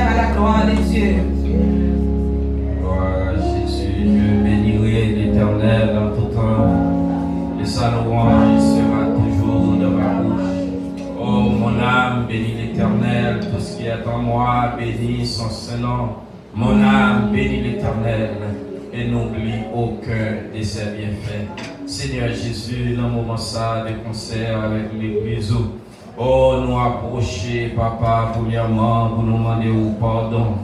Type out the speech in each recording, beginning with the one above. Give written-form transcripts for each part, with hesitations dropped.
Seigneur, à la gloire de Dieu. Gloire à Jésus, je bénirai l'Éternel en tout temps, et sa louange sera toujours dans ma bouche. Oh, mon âme, bénis l'Éternel, tout ce qui est en moi, bénis son Saint-Nom. Mon âme, bénis l'Éternel, et n'oublie aucun de ses bienfaits. Seigneur Jésus, dans le moment ça, de concert avec l'Église, oh, nous approcher, Papa, premièrement, pour nous demander pardon.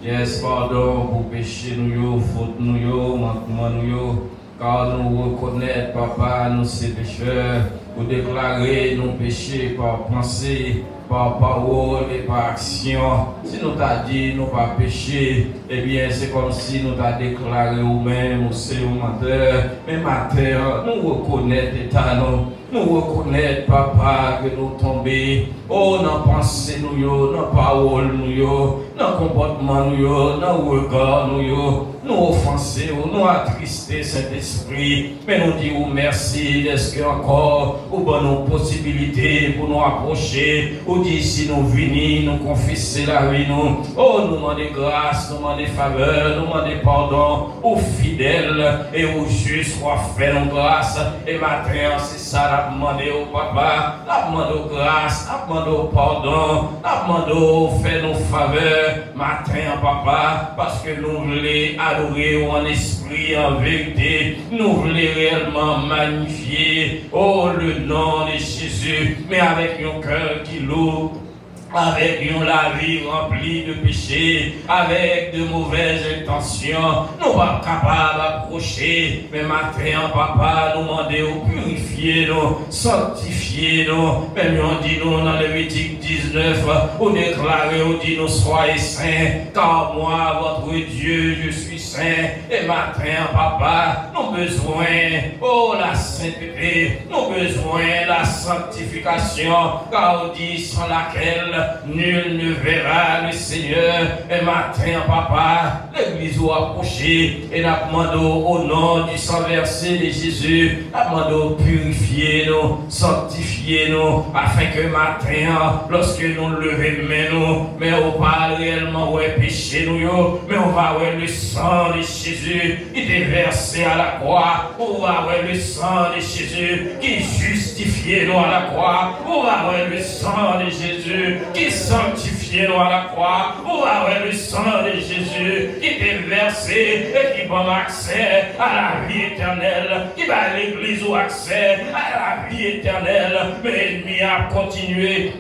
Yes, pardon pour péché nous, faute nous, manquement nous, car nous reconnaître, Papa, nous sommes pécheurs, pour déclarer nos péchés par pensée, par parole et par action. Si nous t'a dit, nous pas péché, eh bien, c'est comme si nous t'a déclaré nous-mêmes, nous sommes menteurs. Mais matin, nous reconnaître les talents. Nous reconnaître, Papa, que nous tombons, oh, dans pensée nous, dans parole nous, dans comportement nous, dans regard nous offenser, nous attrister cet esprit, mais nous disons merci, est-ce que encore, ou bonne nos possibilités pour nous approcher, ou dire si nous venons, nous confesser la vie, nous, oh, nous demandons grâce, nous demandons faveur, nous demandons pardon, aux fidèles et aux justes, pour faire nos grâces, et matin, c'est ça, nous demandons au Papa, nous demandons grâce, nous demandons pardon, nous demandons faire nos faveurs, matin, Papa, parce que nous voulons adorer en esprit, en vérité, nous voulons réellement magnifier, oh, le nom de Jésus, mais avec un cœur qui loue, avec une la vie remplie de péchés, avec de mauvaises intentions, nous pas capables d'approcher, mais matin, Papa, nous demandons de purifier nous, sanctifier nous, mais on dit nous dans Lévitique 19, on déclare, on dit nous soyez saints, car moi, votre Dieu, je suis saint, et matin, Papa, nous avons besoin, oh, la sainteté, nous avons besoin de la sanctification, car on dit sans laquelle nul ne verra le Seigneur. Et matin, Papa, l'église a approché et n'a demandé au nom du sang versé de Jésus, n'a demandé purifier nous, sanctifier nous, afin que matin, lorsque nous levons nous, mais on va réellement ouais péché nous, mais on va voir le sang de Jésus qui est versé à la croix, on va voir le sang de Jésus qui justifie nous à la croix, on va voir le sang de Jésus qui sanctifie nous à la croix, on va voir le sang de Jésus qui est versé et qui donne accès à la vie éternelle, qui va à l'église ou accès à la vie éternelle, mais l'ennemi a continué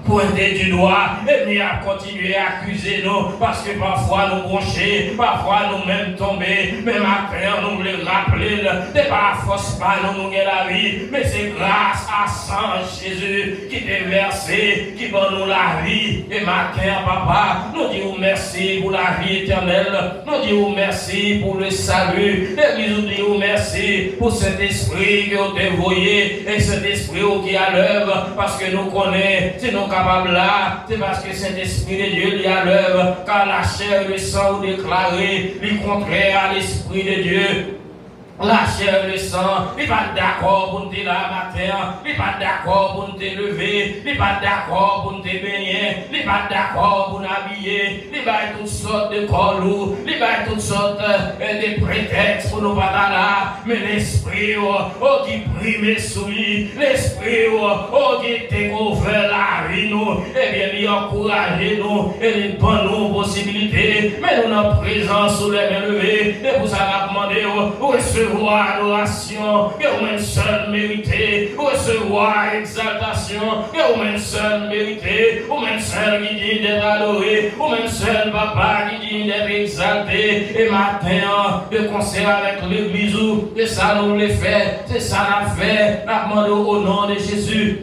pointer du doigt, et à continuer à accuser nous, parce que parfois nous broncher, parfois nous-mêmes tomber, mais maintenant nous voulons rappeler, c'est pas la force pas nous la vie, mais c'est grâce à sang Jésus qui t'est versé, qui donne nous la vie, et matin, Papa, nous disons merci pour la vie éternelle, nous disons merci pour le salut, et nous disons merci pour cet esprit que vous avez envoyé, et cet esprit qui est à l'œuvre, parce que nous connaissons, c'est nous capable là, c'est parce que cet esprit de Dieu est à l'œuvre, car la chair et le sang ont déclaré le contraire à l'esprit de Dieu. La chair et le sang, il n'est pas d'accord pour nous là matin, il n'est pas d'accord pour nous lever, il n'est pas d'accord pour nous baigner, il n'est pas d'accord pour nous habiller, il va toutes sortes de colous, il va toutes sortes de prétextes pour nous pas là, mais l'esprit qui prime sous lui, l'esprit qui découvre la vie nous, eh bien il encourage nous et il donne nous possibilités, mais nous avons présence sous les mains levées, et pour ça on a demandé recevoir adoration, que vous-même seul mérité, recevoir exaltation, que vous-même seul mérité, vous-même seul qui dit d'être adoré, vous-même seul papa qui dit d'être exalté, et matin, de concert avec l'église, que ça nous le fait, c'est ça l'a fait, la demande au nom de Jésus.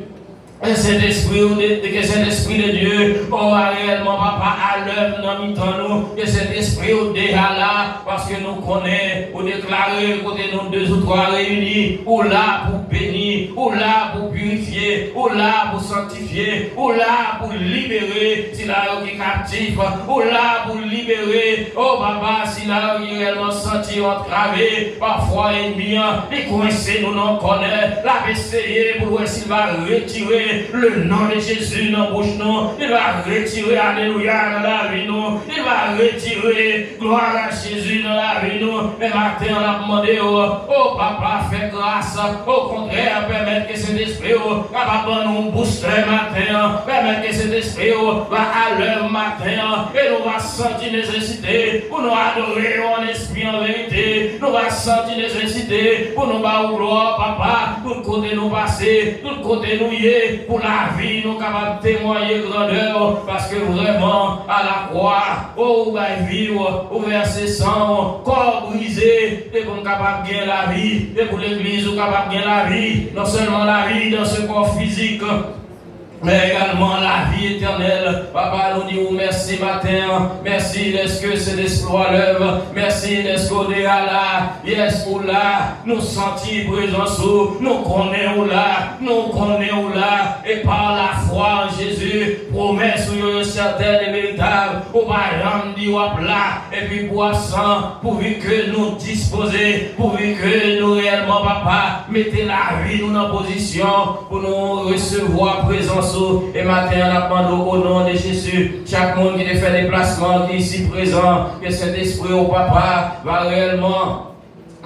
Et cet esprit de Dieu, on va réellement, Papa, à l'œuvre dans nous, que cet esprit est déjà là, parce que nous connaissons, pour déclarer, côté nous deux ou trois réunis, ou là pour bénir, ou là pour purifier, ou là pour sanctifier, ou là pour libérer, si là qui est captif, ou là pour libérer. libérer. Oh papa, si là, il réellement senti entravé, parfois ennemi, les coincés, nous n'en connaissons. La essayer pour voir s'il va retirer le nom de Jésus dans la bouche, nous. Il va retirer, alléluia, dans la vie, nous. Il va retirer, gloire à Jésus dans la vie, nous. Et matin, on a demandé, oh papa, fais grâce. Au contraire, permettre que cet esprit, capable nous booster matin, permettre que cet esprit va à l'heure matin, et nous va sentir nécessité pour nous adorer en esprit en vérité. Nous va sentir nécessité pour nous battre gloire, papa, tout côté nous passer, tout côté nous y est, pour la vie, nous capables de témoigner grandeur, parce que vraiment, à la croix, oh, va vivre, au verset 100, corps brisé, et pour nous capables de gagner la vie, et pour l'église, nous capables de gagner la vie, non seulement la vie dans ce corps physique, mais également la vie éternelle. Papa, nous disons merci matin. Merci d'être que cet exploit l'œuvre. Merci d'être qu'on est là. Yes, pour là. Nous sentir présence. Nous connaissons là. Nous connaissons là. Et par la foi en Jésus, promesse ou certaine et véritable. Au baillant dit là. Et puis pour absent, pourvu que nous disposer, pourvu que nous réellement, papa, mettez la vie nous en position pour nous recevoir présence. Et matin, on apprend au nom de Jésus. Chaque monde qui fait des placements, qui est ici présent, que cet esprit au papa va réellement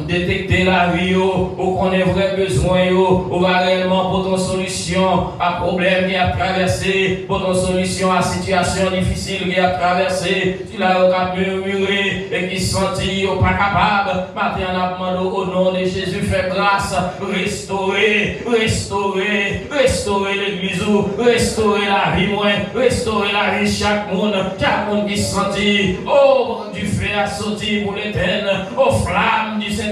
détecter la vie, où qu'on ait vrai besoin, où va réellement pour ton solution à problème qui a traversé, pour ton solution à situation difficile qui a traversé, tu l'as murmuré et qui sentit pas capable. Maintenant, on a demandé au nom de Jésus, fais grâce, restaurer l'église, restaurer la vie, restaurer la vie chaque monde qui sentit, oh, du feu à sortir pour l'éternel, aux flammes du Saint-Esprit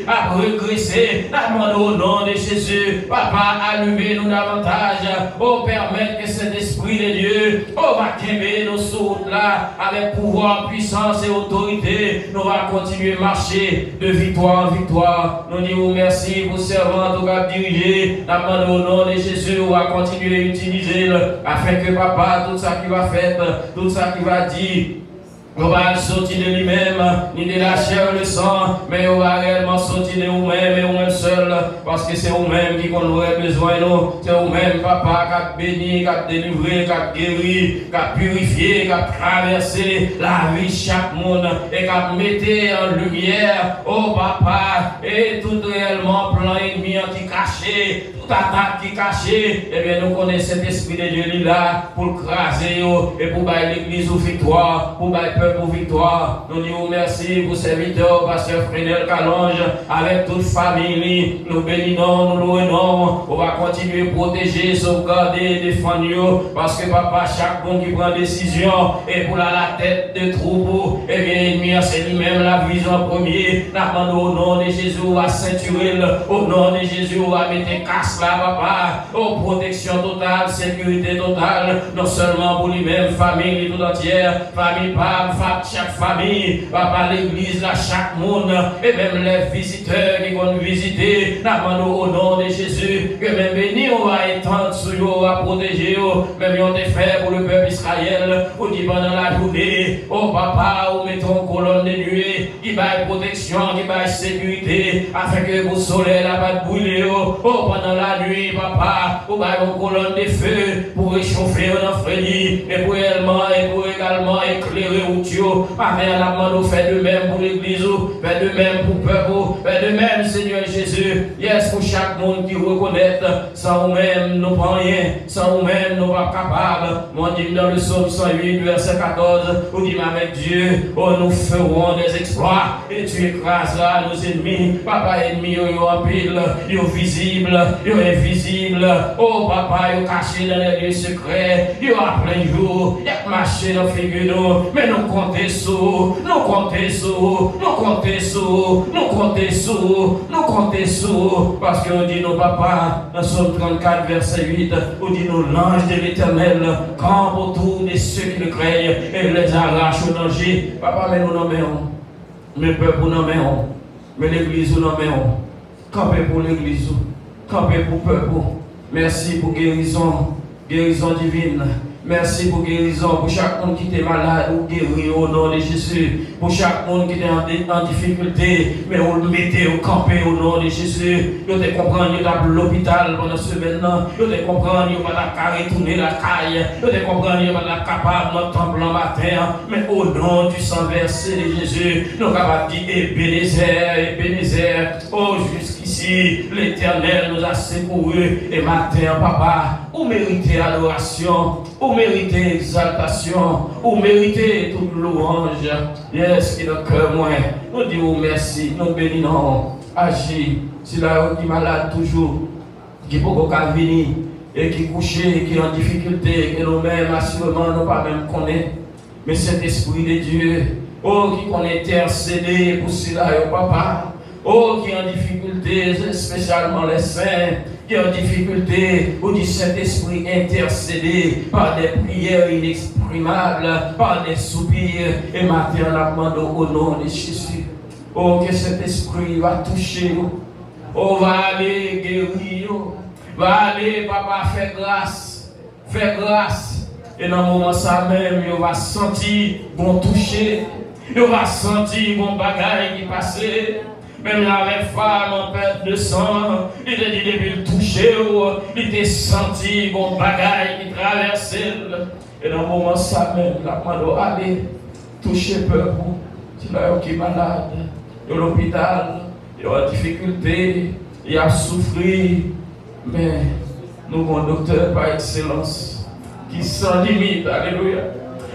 à regresser, au nom de Jésus, papa, allumez-nous davantage, oh, permettre que cet esprit de Dieu, oh, va quémer nos soutes là, avec pouvoir, puissance et autorité, nous va continuer à marcher de victoire en victoire. Nous disons merci pour servant, tout va diriger, au nom de Jésus, on va continuer à utiliser, afin que papa, tout ça qui va faire, tout ça qui va dire, on va sortir de lui-même, ni de la chair le sang, mais on va réellement sortir de nous-mêmes et nous-mêmes seuls, parce que c'est nous-mêmes qui aurait besoin de nous. C'est nous-mêmes, papa, qui a béni, qui a délivré, qui a guéri, qui a purifié, qui a traversé la vie chaque monde et qui a mis en lumière, oh papa, et tout réellement plan ennemi qui caché, toute attaque qui caché, et bien nous connaissons cet esprit de Dieu là pour craser et pour bailler l'église aux victoires, pour bailler pour victoire. Nous disons merci pour serviteur, pasteur Frédéric Calonge, avec toute famille. Nous bénissons, nous louons. On va continuer à protéger, sauvegarder, défendre. Parce que papa, chaque monde qui prend décision, et pour la tête de troupeau, et bien, c'est lui-même la vision en premier. Nous au nom de Jésus, on va ceinturer. Au nom de Jésus, on va mettre casse là, papa. Oh, protection totale, sécurité totale. Non seulement pour lui-même, famille tout entière, famille par chaque famille, papa, l'église, là, chaque monde, et même les visiteurs qui vont nous visiter, nous au nom de Jésus, que même béni, on va étendre sur eux, on va protéger eux, même on est fait pour le peuple Israël, on dit pendant la journée, oh papa, on met une colonne de nuée, qui va protection, qui va sécurité, afin que le soleil n'a pas de brûler, oh pendant la nuit, papa, on va une colonne de feu pour réchauffer un enfreini, et pour également éclairer ou Père, la demande fait de même pour l'église, fait de même pour le peuple, fait de même, Seigneur Jésus. Yes, pour chaque monde qui reconnaît, sans nous-mêmes, nous ne pouvons rien, sans nous-mêmes, nous ne sommes pas capables. Mon Dieu, dans le psaume 108, verset 14, vous dites avec Dieu, oh, nous ferons des exploits et tu écraseras nos ennemis. Papa, ennemis, ils ont en pile, ils sont visibles, ils sont invisibles. Oh, papa, ils sont cachés dans les lieux secrets, ils sont à plein jour, ils ont marché dans la figure, mais nous comptons sous, nous comptons sous, nous comptons sous, nous comptons sous, nous comptons sous, parce qu'on dit nos papas, dans Psaume 34, verset 8, on dit nos l'ange de l'éternel campe autour de ceux qui le craignent et les arrache au danger. Papa, mais nous nommons, mais peuple nous nommons, mais l'église nous nommons, camper pour l'église, camper pour le peuple. Merci pour guérison, guérison divine. Merci pour guérison. Pour chaque monde qui était malade, ou guéri au nom de Jésus. Pour chaque monde qui était en difficulté, mais on le mettait au campé au nom de Jésus. Vous te comprendre, vous êtes l'hôpital pendant ce maintenant. Vous te comprendre, vous pas la retourner la caille. Vous te comprendre, vous pas la capable notre temple en matin. Mais au nom du sang versé de Jésus, nous avons dit Ebenezer. Oh, jusqu'ici, l'Éternel nous a secourus. Et matin, papa, vous méritez adoration. Vous méritez exaltation, vous méritez toute louange. Yes, qui est le cœur moins. Nous disons merci, nous bénissons. Agis, si là qui est malade toujours, qui peut pas venir, et qui est couché, qui est en difficulté, que nous-mêmes, assurément, nous pas même connaître. Mais cet esprit de Dieu, oh, qui connaît intercéder pour cela, papa. Oh, qui est en difficulté, spécialement les saints, qui est en difficulté, où du Saint-Esprit intercédé par des prières inexprimables, par des soupirs, et maternellement au nom de Jésus. Oh, que cet esprit va toucher nous. Oh, va aller guérir. Va aller, papa, faire grâce. Faire grâce. Et dans le moment ça même, il va sentir bon toucher. Il va sentir bon bagaille qui passe. Même là, les femmes en perte de sang, il te dit depuis le toucher, il t'a senti bon bagaille qui traversait. Et dans le moment ça même, la demande aller toucher peuple. C'est là qui est malade, il est à l'hôpital, il est en difficulté, il a souffert. Mais nous avons un docteur par excellence qui sans limite. Alléluia.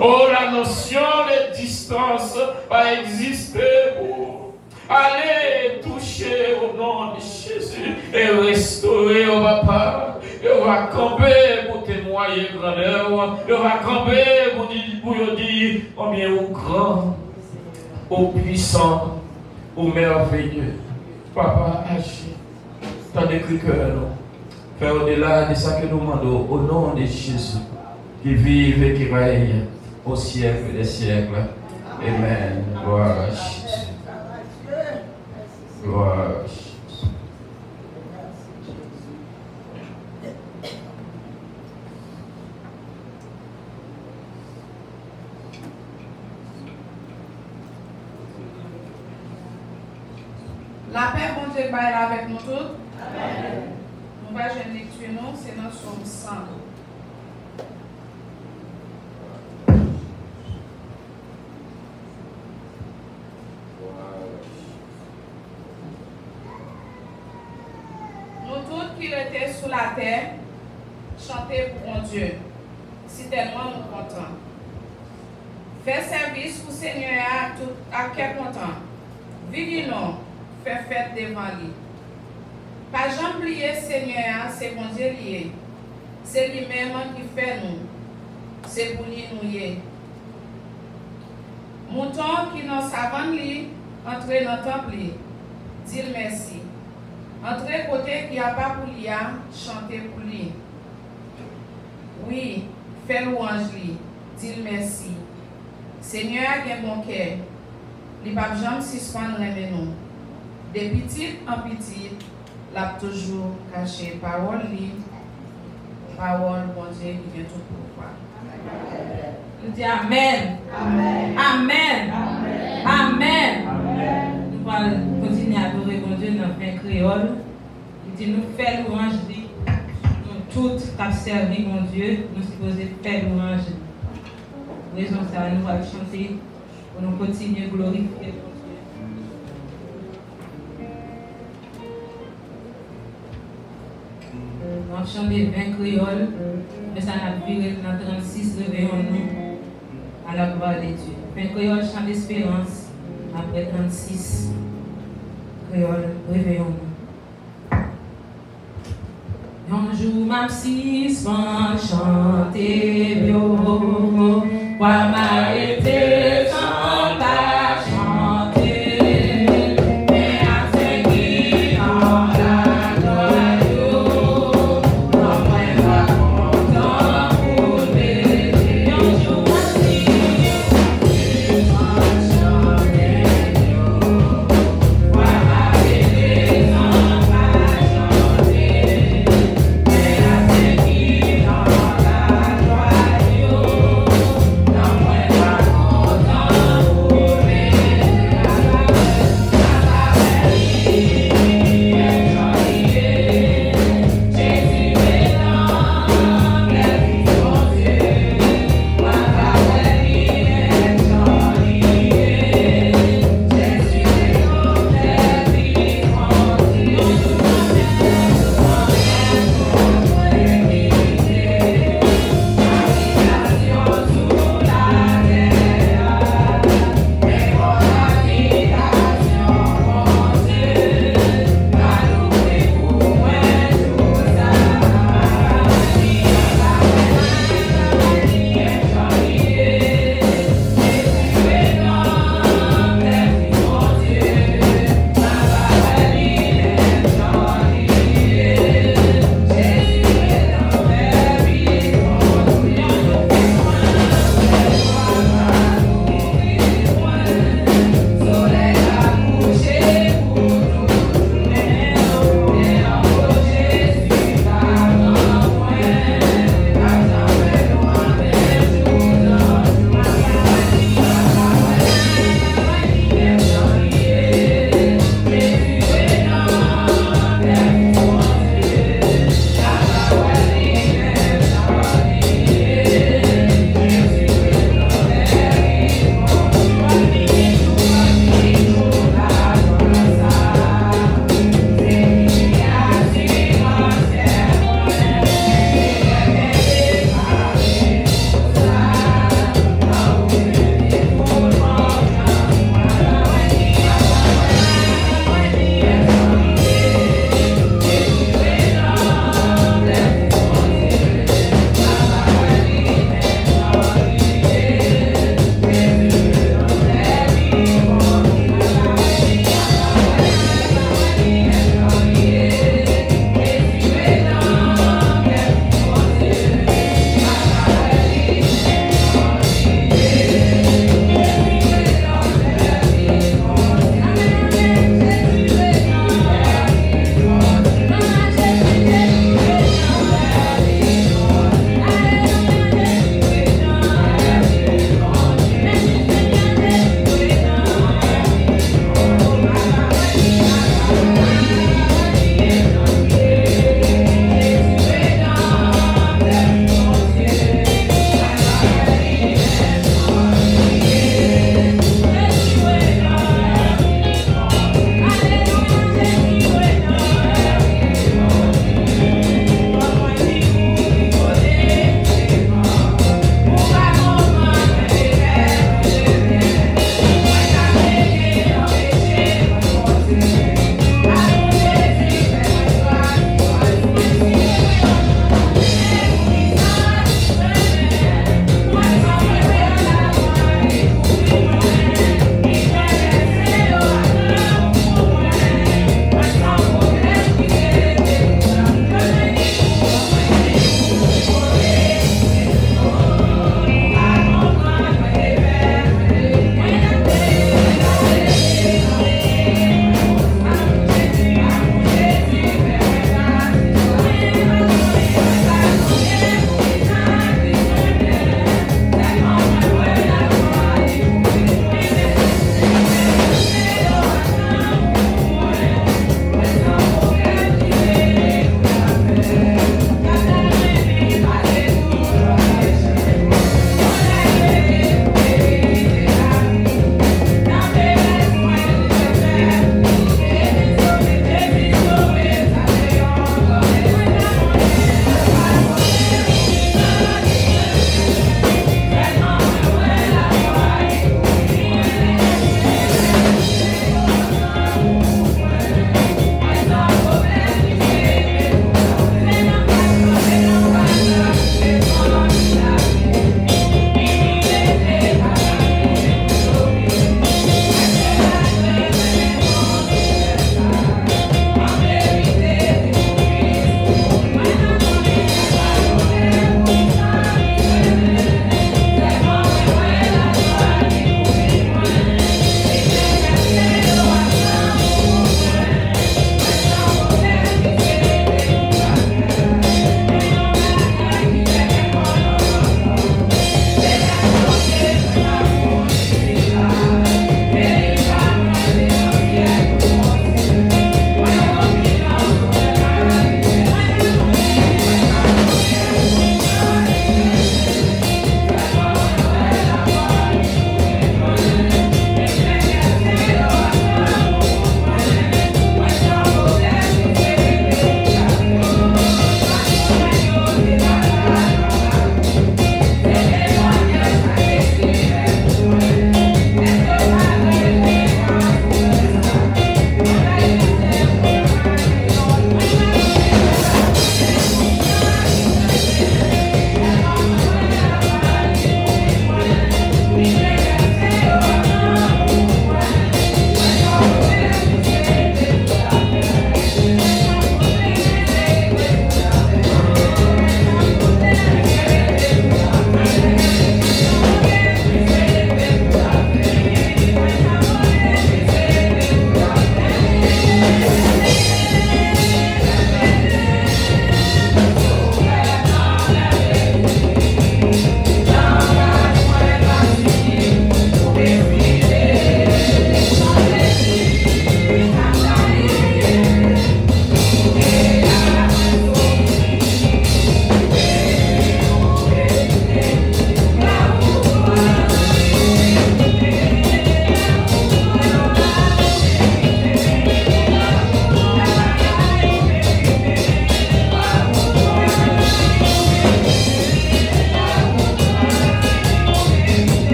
Oh, la notion de distance va exister pour. Allez toucher au nom de Jésus et restaurer au papa. Il va camper pour témoigner grandeur. Il va camper pour dire combien au grand, au puissant, au merveilleux. Papa, agis. T'as décrit que nous. Fais au-delà de ça que nous demandons au nom de Jésus, qui vive et qui règne au siècle des siècles. Amen. Gloire à Jésus. Gloire à Jésus. La paix, bon Dieu, va être avec nous tous. Amen. Nous allons faire une lecture, c'est dans Psaume 100. Qui était sous la terre, chanter pour mon Dieu. Si tellement nous contents. Fais service pour Seigneur à quel content. Vivons, fais fête devant lui. Pas jamais oublier Seigneur, c'est mon Dieu lié. C'est lui-même qui fait nous. C'est pour lui nous y. Mouton qui n'en savant lui, entrer dans le temple, dire merci. Entrez côté qui a pas pour lui, chanter pour lui. Oui, fais louange lui, dis merci. Seigneur a bien bon cœur. Il ne va jamais suspendre les nous. De petit en petit, l'a toujours caché. Parole lui, parole bon Dieu qui vient tout pouvoir. Nous disons Amen. Amen. Amen. Amen. Amen. Nous allons continuer à adorer mon Dieu dans le créole. Il dit nous faisons louange, nous tous qui servi mon Dieu, nous supposons faire louange. Raison ça, nous allons chanter pour nous continuer à glorifier mon Dieu. Nous allons chanter 20 créoles, mais ça n'a viré dans 36, réveillons-nous à la gloire de Dieu. 20 créoles, chant d'espérance, après 36 créoles, réveillons-nous. Un jour, ma petite chanter bio, quoi m'arrêter sans pas chanter, mais à ce qui dans la gloire, comme elle va content pour m'aider. Un jour, ma petite chanter bio, quoi m'arrêter sans pas chanter.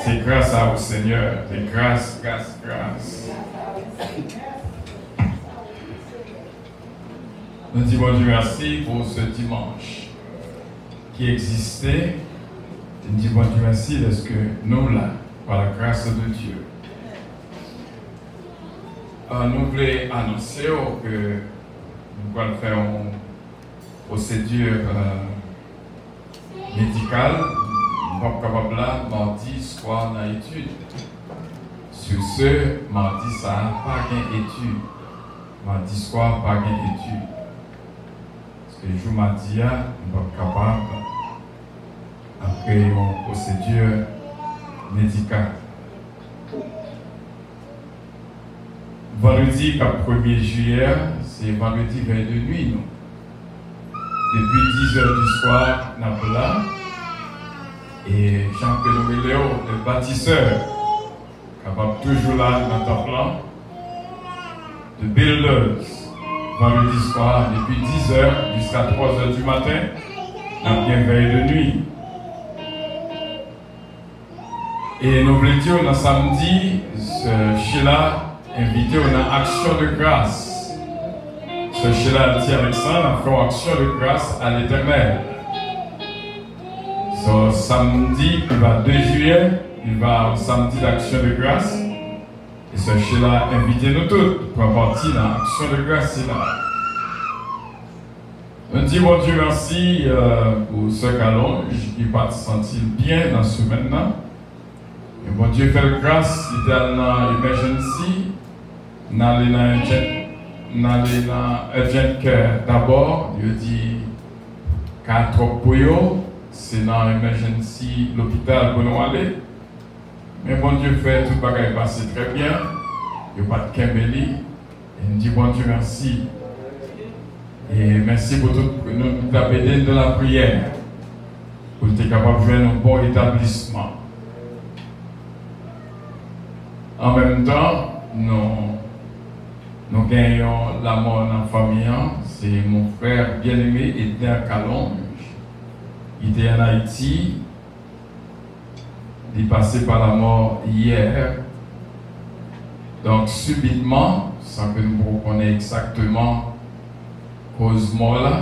C'est grâce à vous, Seigneur. C'est grâce. Nous disons Dieu merci pour ce dimanche qui existait. Nous disons Dieu merci parce que nous là, par la grâce de Dieu. Nous voulons annoncer que nous allons faire une procédure médicale. Nous sommes capables là, mardi soir dans l'étude. Sur ce, mardi, ça n'a pas d'étude. Mardi soir, pas d'étude. Parce que le jour mardi, nous sommes capables, après une procédure médicale. Vendredi 1er juillet, c'est vendredi veille de nuit. Nous. Depuis 10h du soir, nous sommes là. Et Jean-Pierre Léo, le bâtisseur, capable toujours là dans ton plan, de builders, vendredi soir, depuis 10h jusqu'à 3h du matin, nous bien veille de nuit. Et nous voulons dire, dans samedi, ce Sheila invité à action de grâce. Ce Sheila Alexandre a fait action de grâce à l'Éternel. So, samedi, il va 2 juillet, il va au samedi d'action de grâce. Et ce Sheila a invité nous tous pour partir dans l'action de grâce. On dit bon Dieu merci pour ce calonge qui va se sentir bien dans ce maintenant. Et bon Dieu fait grâce, il est dans l'emergency, dans l'urgent care d'abord, il dit 4 pour eux, c'est dans l'emergency, l'hôpital pour nous aller. Mais bon Dieu fait tout le bagage passer très bien, il n'y a pas de Kembeli, et nous dit bon Dieu merci. Et merci pour tout nous aider dans la prière, pour être capable de jouer un bon établissement. En même temps, nous gagnons la mort dans la famille. C'est mon frère bien-aimé Edner Calonge. Il était en Haïti. Il est passé par la mort hier. Donc, subitement, sans que nous connaissions exactement cause mort là,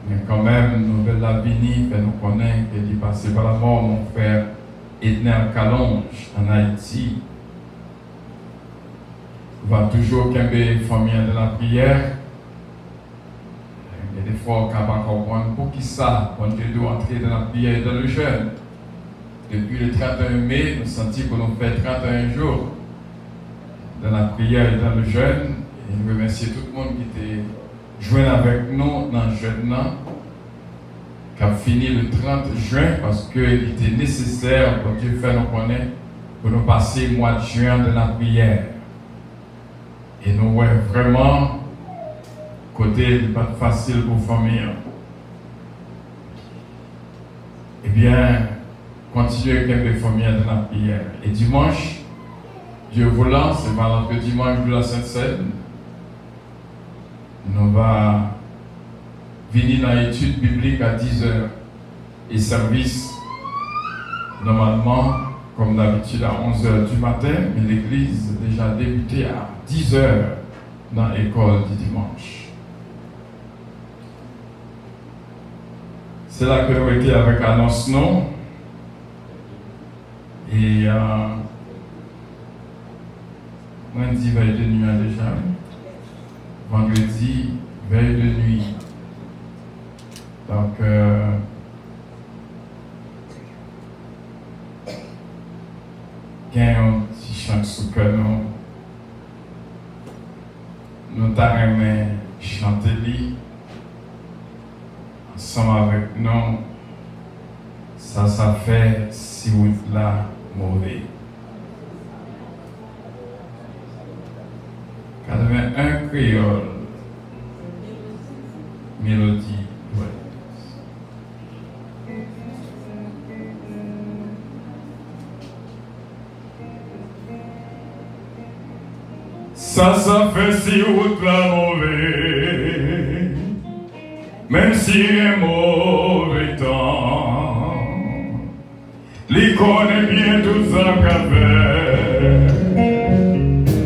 mais quand même, nous nouvelle la bénie, nous connaissons qu'il est passé par la mort, mon frère Edner Calonge en Haïti. Va toujours qu'aimer famille de la prière. Il y a des fois qu'on va comprendre pour qui ça, quand Dieu doit entrer dans la prière et dans le jeûne. Depuis le 31 mai, nous sentons que nous faisons 31 jours dans la prière et dans le jeûne. Et nous remercions tout le monde qui était joint avec nous dans le jeûne, qui a fini le 30 juin parce qu'il était nécessaire pour Dieu faire nous connaître pour nous passer le mois de juin dans la prière. Et nous voyons vraiment côté pas facile pour la famille. Eh bien, continuez avec les familles de la prière. Et dimanche, Dieu voulant, c'est pendant le dimanche de la Sainte-Seine, nous allons venir dans l'étude biblique à 10h et service normalement, comme d'habitude, à 11h du matin, mais l'église a déjà débuté à 10h dans l'école du dimanche. C'est là que nous étions avec annonce non. Et lundi, veille de nuit déjà. Vendredi, veille de nuit. Donc, il y a un petit chant sous que nous t'arrêtons chanter ensemble avec nous. Ça fait si vous là mauvais. 81 créole. Mélodie. Ouais. Ça fait si route la mauvais, même si un mauvais temps, Li connaît bien tout ça qu'a fait.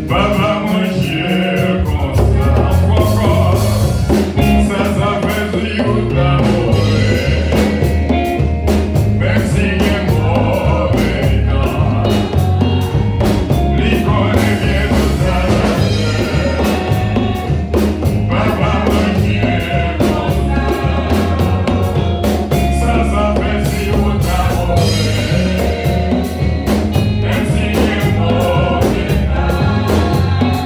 Papa manger comme ça, encore. Ça fait du ou d'amour. Même si il est mauvais temps. Li connaît bien tout ça qu'a fait. Papa manger comme ça. Ça fait du ou d'amour. Même si il est mauvais temps.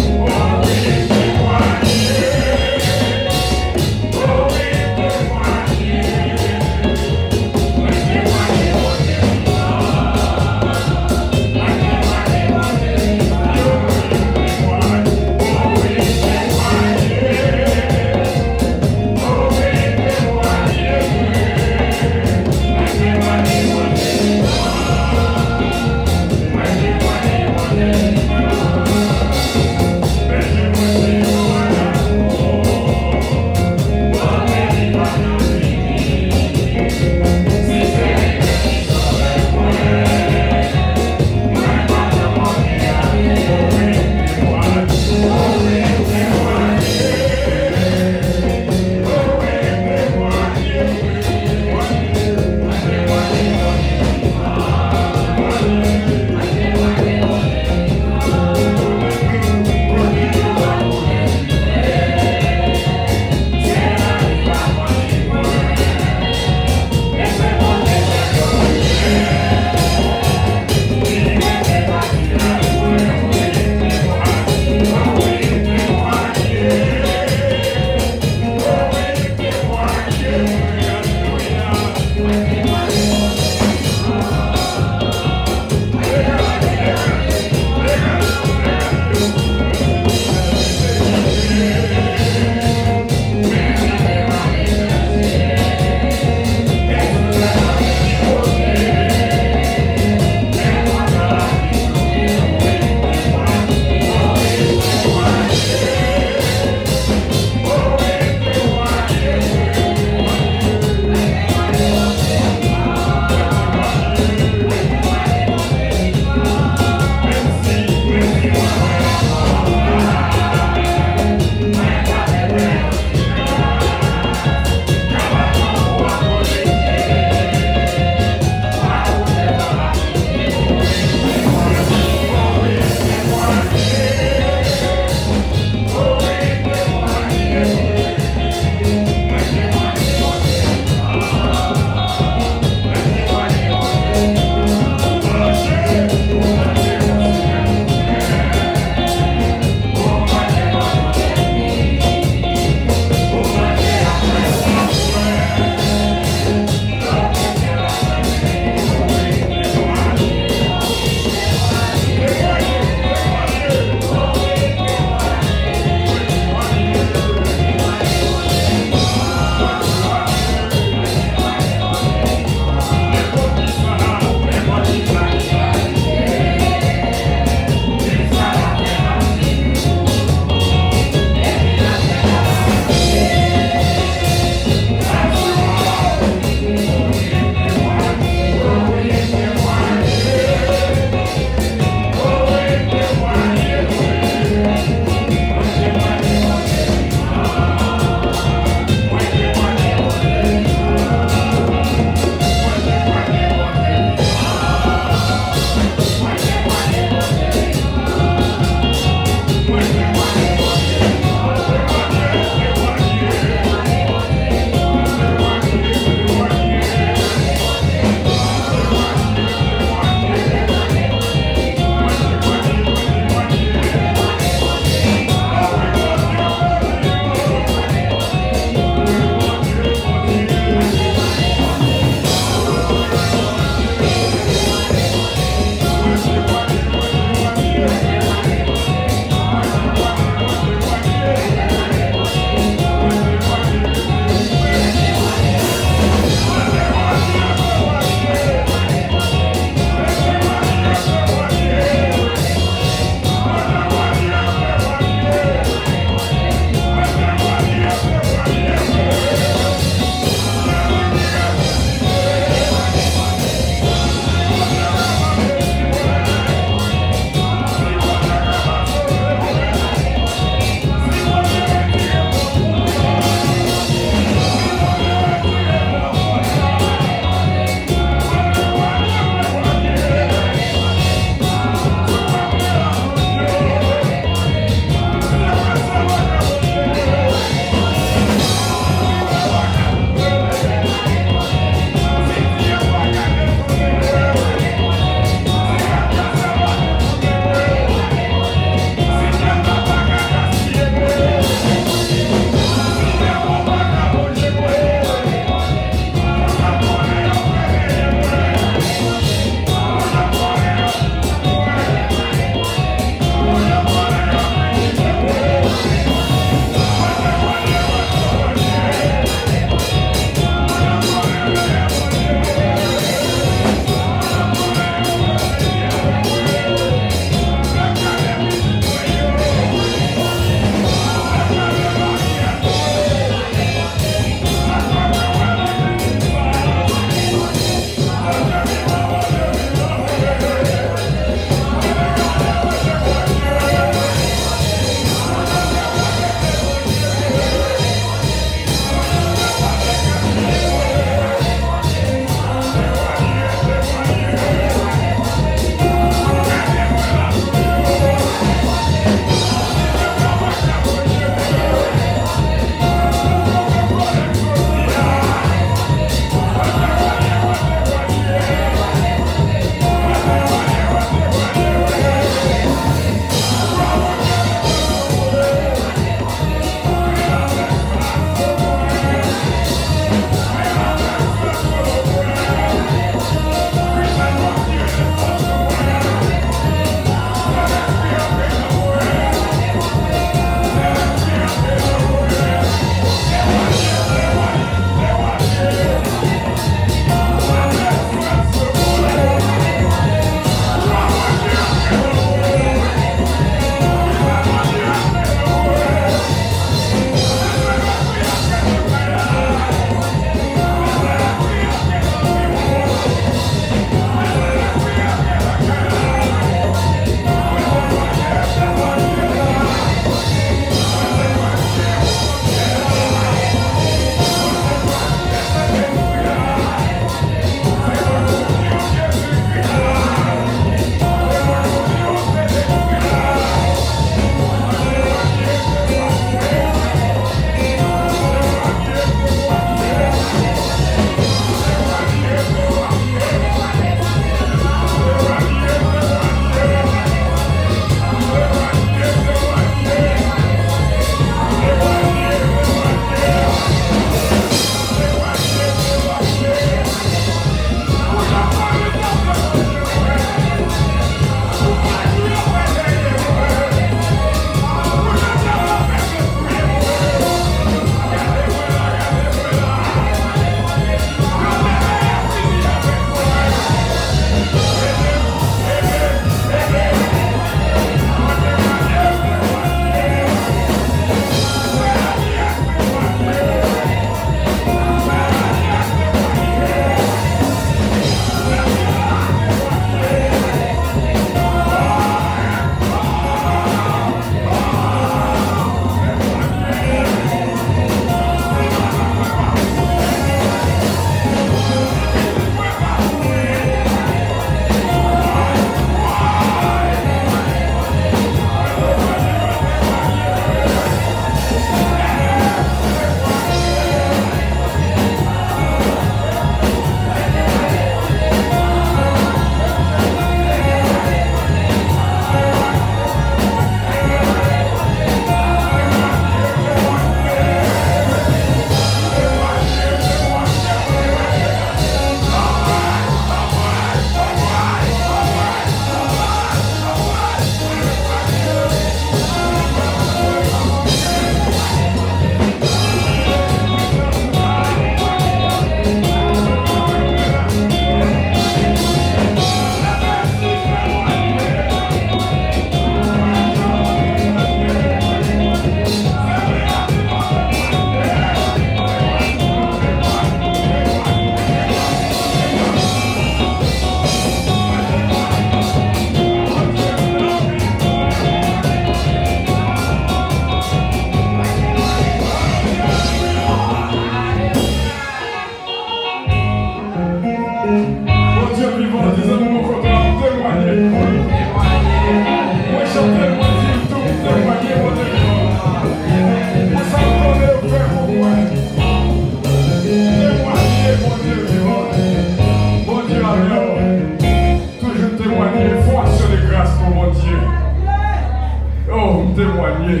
témoigner.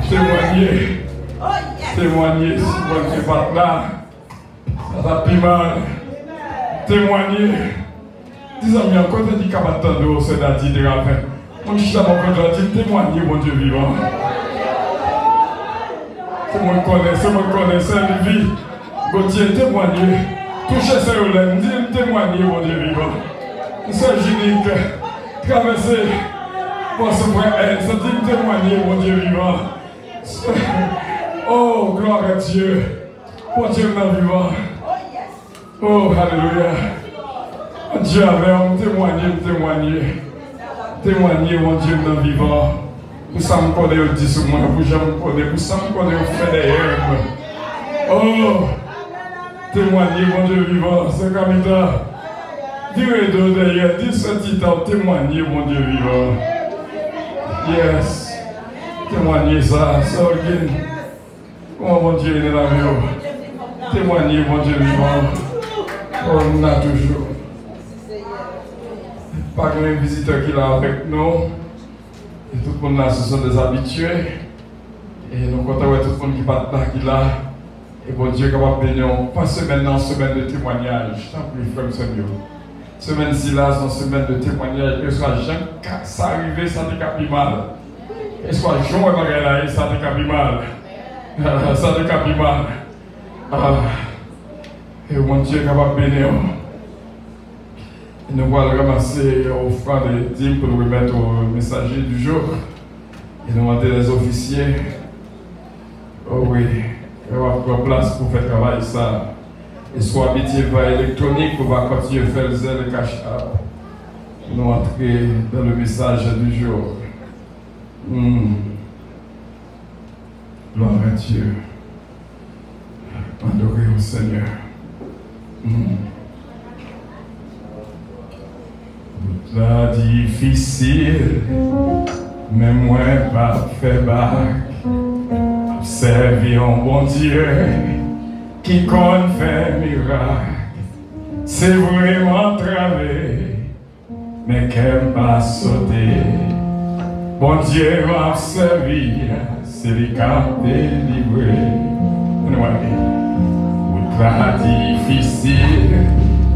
Témoigner. Témoigner. Si bon Dieu pas là, ça va plus mal. Témoigner. Dis amis, encore des handicapés d'eau, c'est d'Adi de Ravin. Mon chien, mon frère, dit témoigner, mon Dieu vivant. C'est moi qui connais, c'est une vie. Gauthier, témoigner. Toucher ses relèves, dis témoigner, mon Dieu vivant. C'est unique. Traverser. Pour ce point, ça dit témoigner, mon Dieu vivant. Oh, gloire à Dieu. Mon Dieu vivant. Oh, alléluia. Dieu avait témoigner. Témoigner, mon Dieu, dans vivant. Pour ça, me connaît au 10 mois, pour ça, me connaît, pour ça, me connaît au fait des herbes. Oh, témoigner, mon Dieu, vivant. C'est comme ça. Dis-le derrière, dis ce titre, témoigner, mon Dieu, vivant. Yes. Témoigner ça, ça, again. Oh, mon Dieu, il est là, témoigner, mon Dieu, vivant. Oh, on a toujours. Pas qu'un visiteur qui est là avec nous. Et tout le monde là, ce sont des habitués. Et nous comptons tout le monde qui va là, qui est là. Et bon Dieu, capable de bénir. Pas semaine de témoignage. Tant pis, frère, c'est mieux. Semaine-ci là, c'est une semaine de témoignage. Et soit Jean, ça arrive, ça te capi mal. Et soit Jean, ça te capi mal. Ça te capi mal. Et mon Dieu, capable de bénir. Nous allons ramasser l'offrande de dîmes pour nous remettre au messager du jour. Et nous demander les officiers. Oh oui, on va prendre place pour faire travailler ça. Et soit habitué par électronique pour continuer à faire le zèle et cache. Nous entrer dans le message du jour. Gloire à Dieu. Adorez au Seigneur. La difficile, mais moi pas fait bac. Servir un bon Dieu qui compte faire miracle. C'est vraiment travé, mais qu'elle m'a sauté. Bon Dieu m'a servi, c'est lui qui a délivré. La difficile,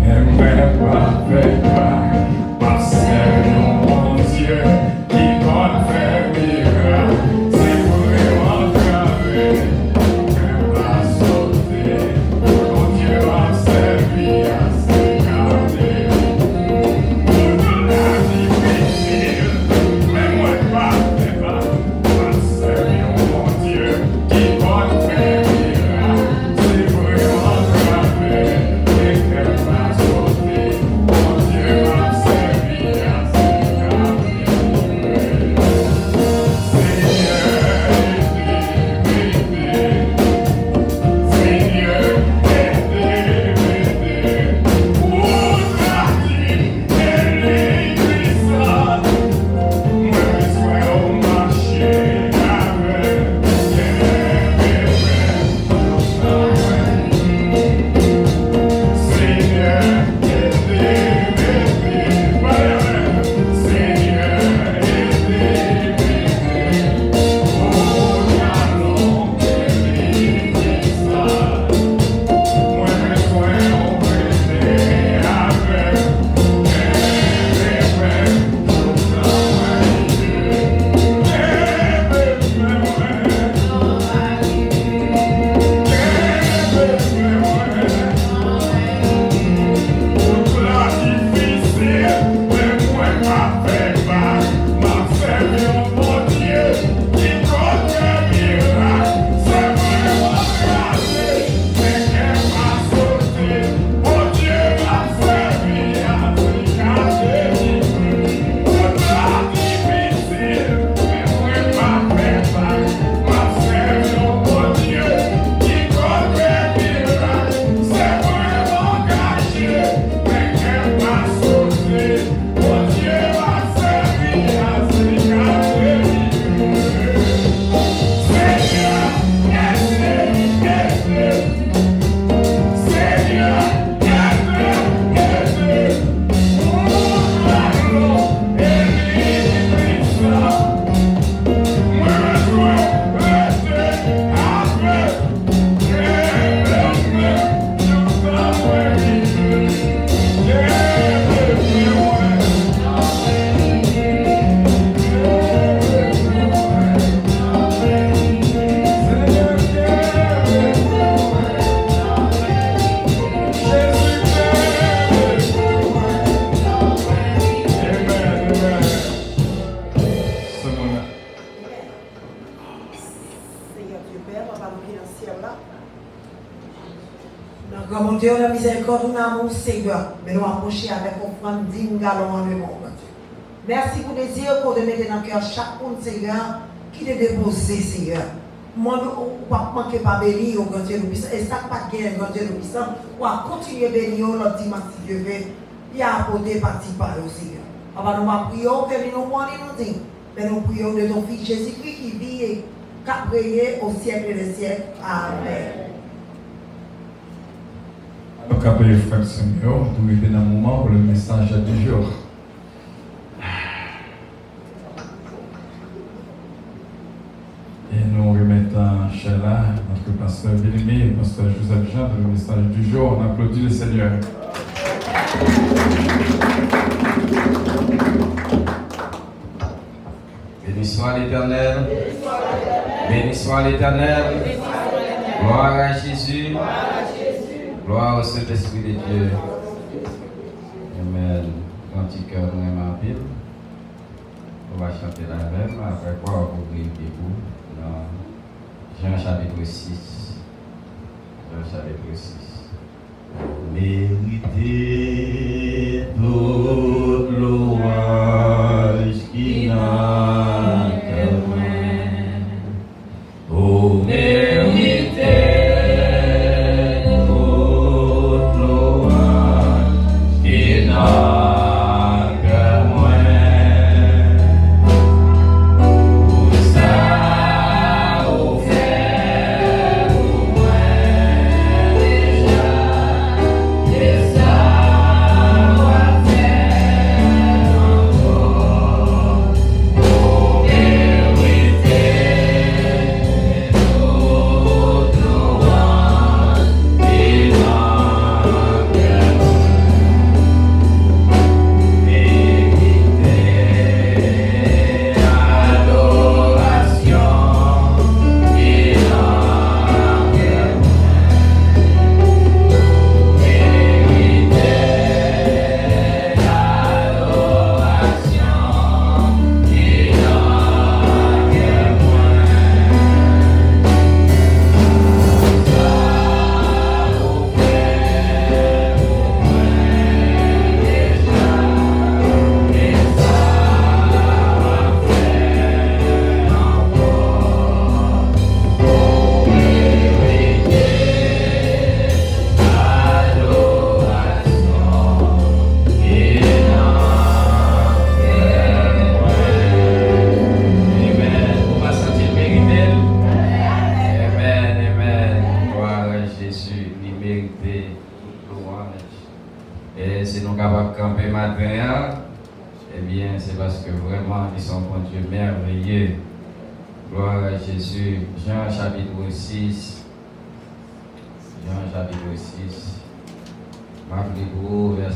mais moi pas fait bac. C'est mon bon Dieu qui compte faire miracle. C'est vraiment travé, qu'elle va sauter. Mon Dieu m'a servi à se garder. La difficile, mais moi pas fait mal. C'est mon Dieu qui compte faire miracle. C'est vraiment travé, qu'elle va sauter. Mon Dieu m'a servi. Côté de la miséricorde, nous avons Seigneur, mais nous approcher avec offrande digne galon en aimant, Dieu. Merci pour le désir pour de mettre dans le cœur chaque monde, Seigneur, qui est déposé, Seigneur. Moi, on ne va pas manquer pas bénir au grand Dieu nous puissant. Et ça ne pas gagner grand Dieu nous puissant. On va continuer à bénir l'autre dimanche si Dieu veut. Il y a apporté partie par eux, Seigneur. Alors nous va prier que nous nous disons. Mais nous prions de ton Fils Jésus-Christ qui vit et qui a prié au siècle des siècles. Amen. Donc après frère Seigneur, nous sommes dans un moment pour le message du jour. Et nous remettons Chéla, notre pasteur bien-aimé, le pasteur Joseph Jean, pour le message du jour. On applaudit le Seigneur. Béni soit l'Éternel. Béni soit l'Éternel. Gloire à Jésus. Gloire au Saint-Esprit de Dieu. Amen. Cantique vraiment pile. On va chanter la même. Après quoi, on va ouvrir debout. Jean chapitre 6. Jean chapitre 6. Méritez toute louange qui n'a que moi. Oh, méritez toute louange qui n'a que moi.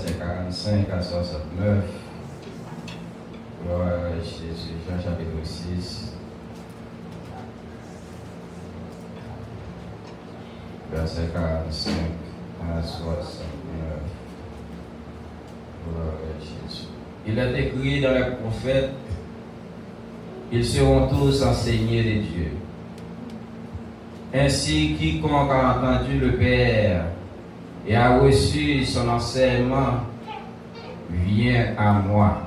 Verset 45 à 69. Gloire à Jésus. Il est écrit dans les prophètes, ils seront tous enseignés de Dieu. Ainsi, quiconque a entendu le Père et a reçu son enseignement vient à moi.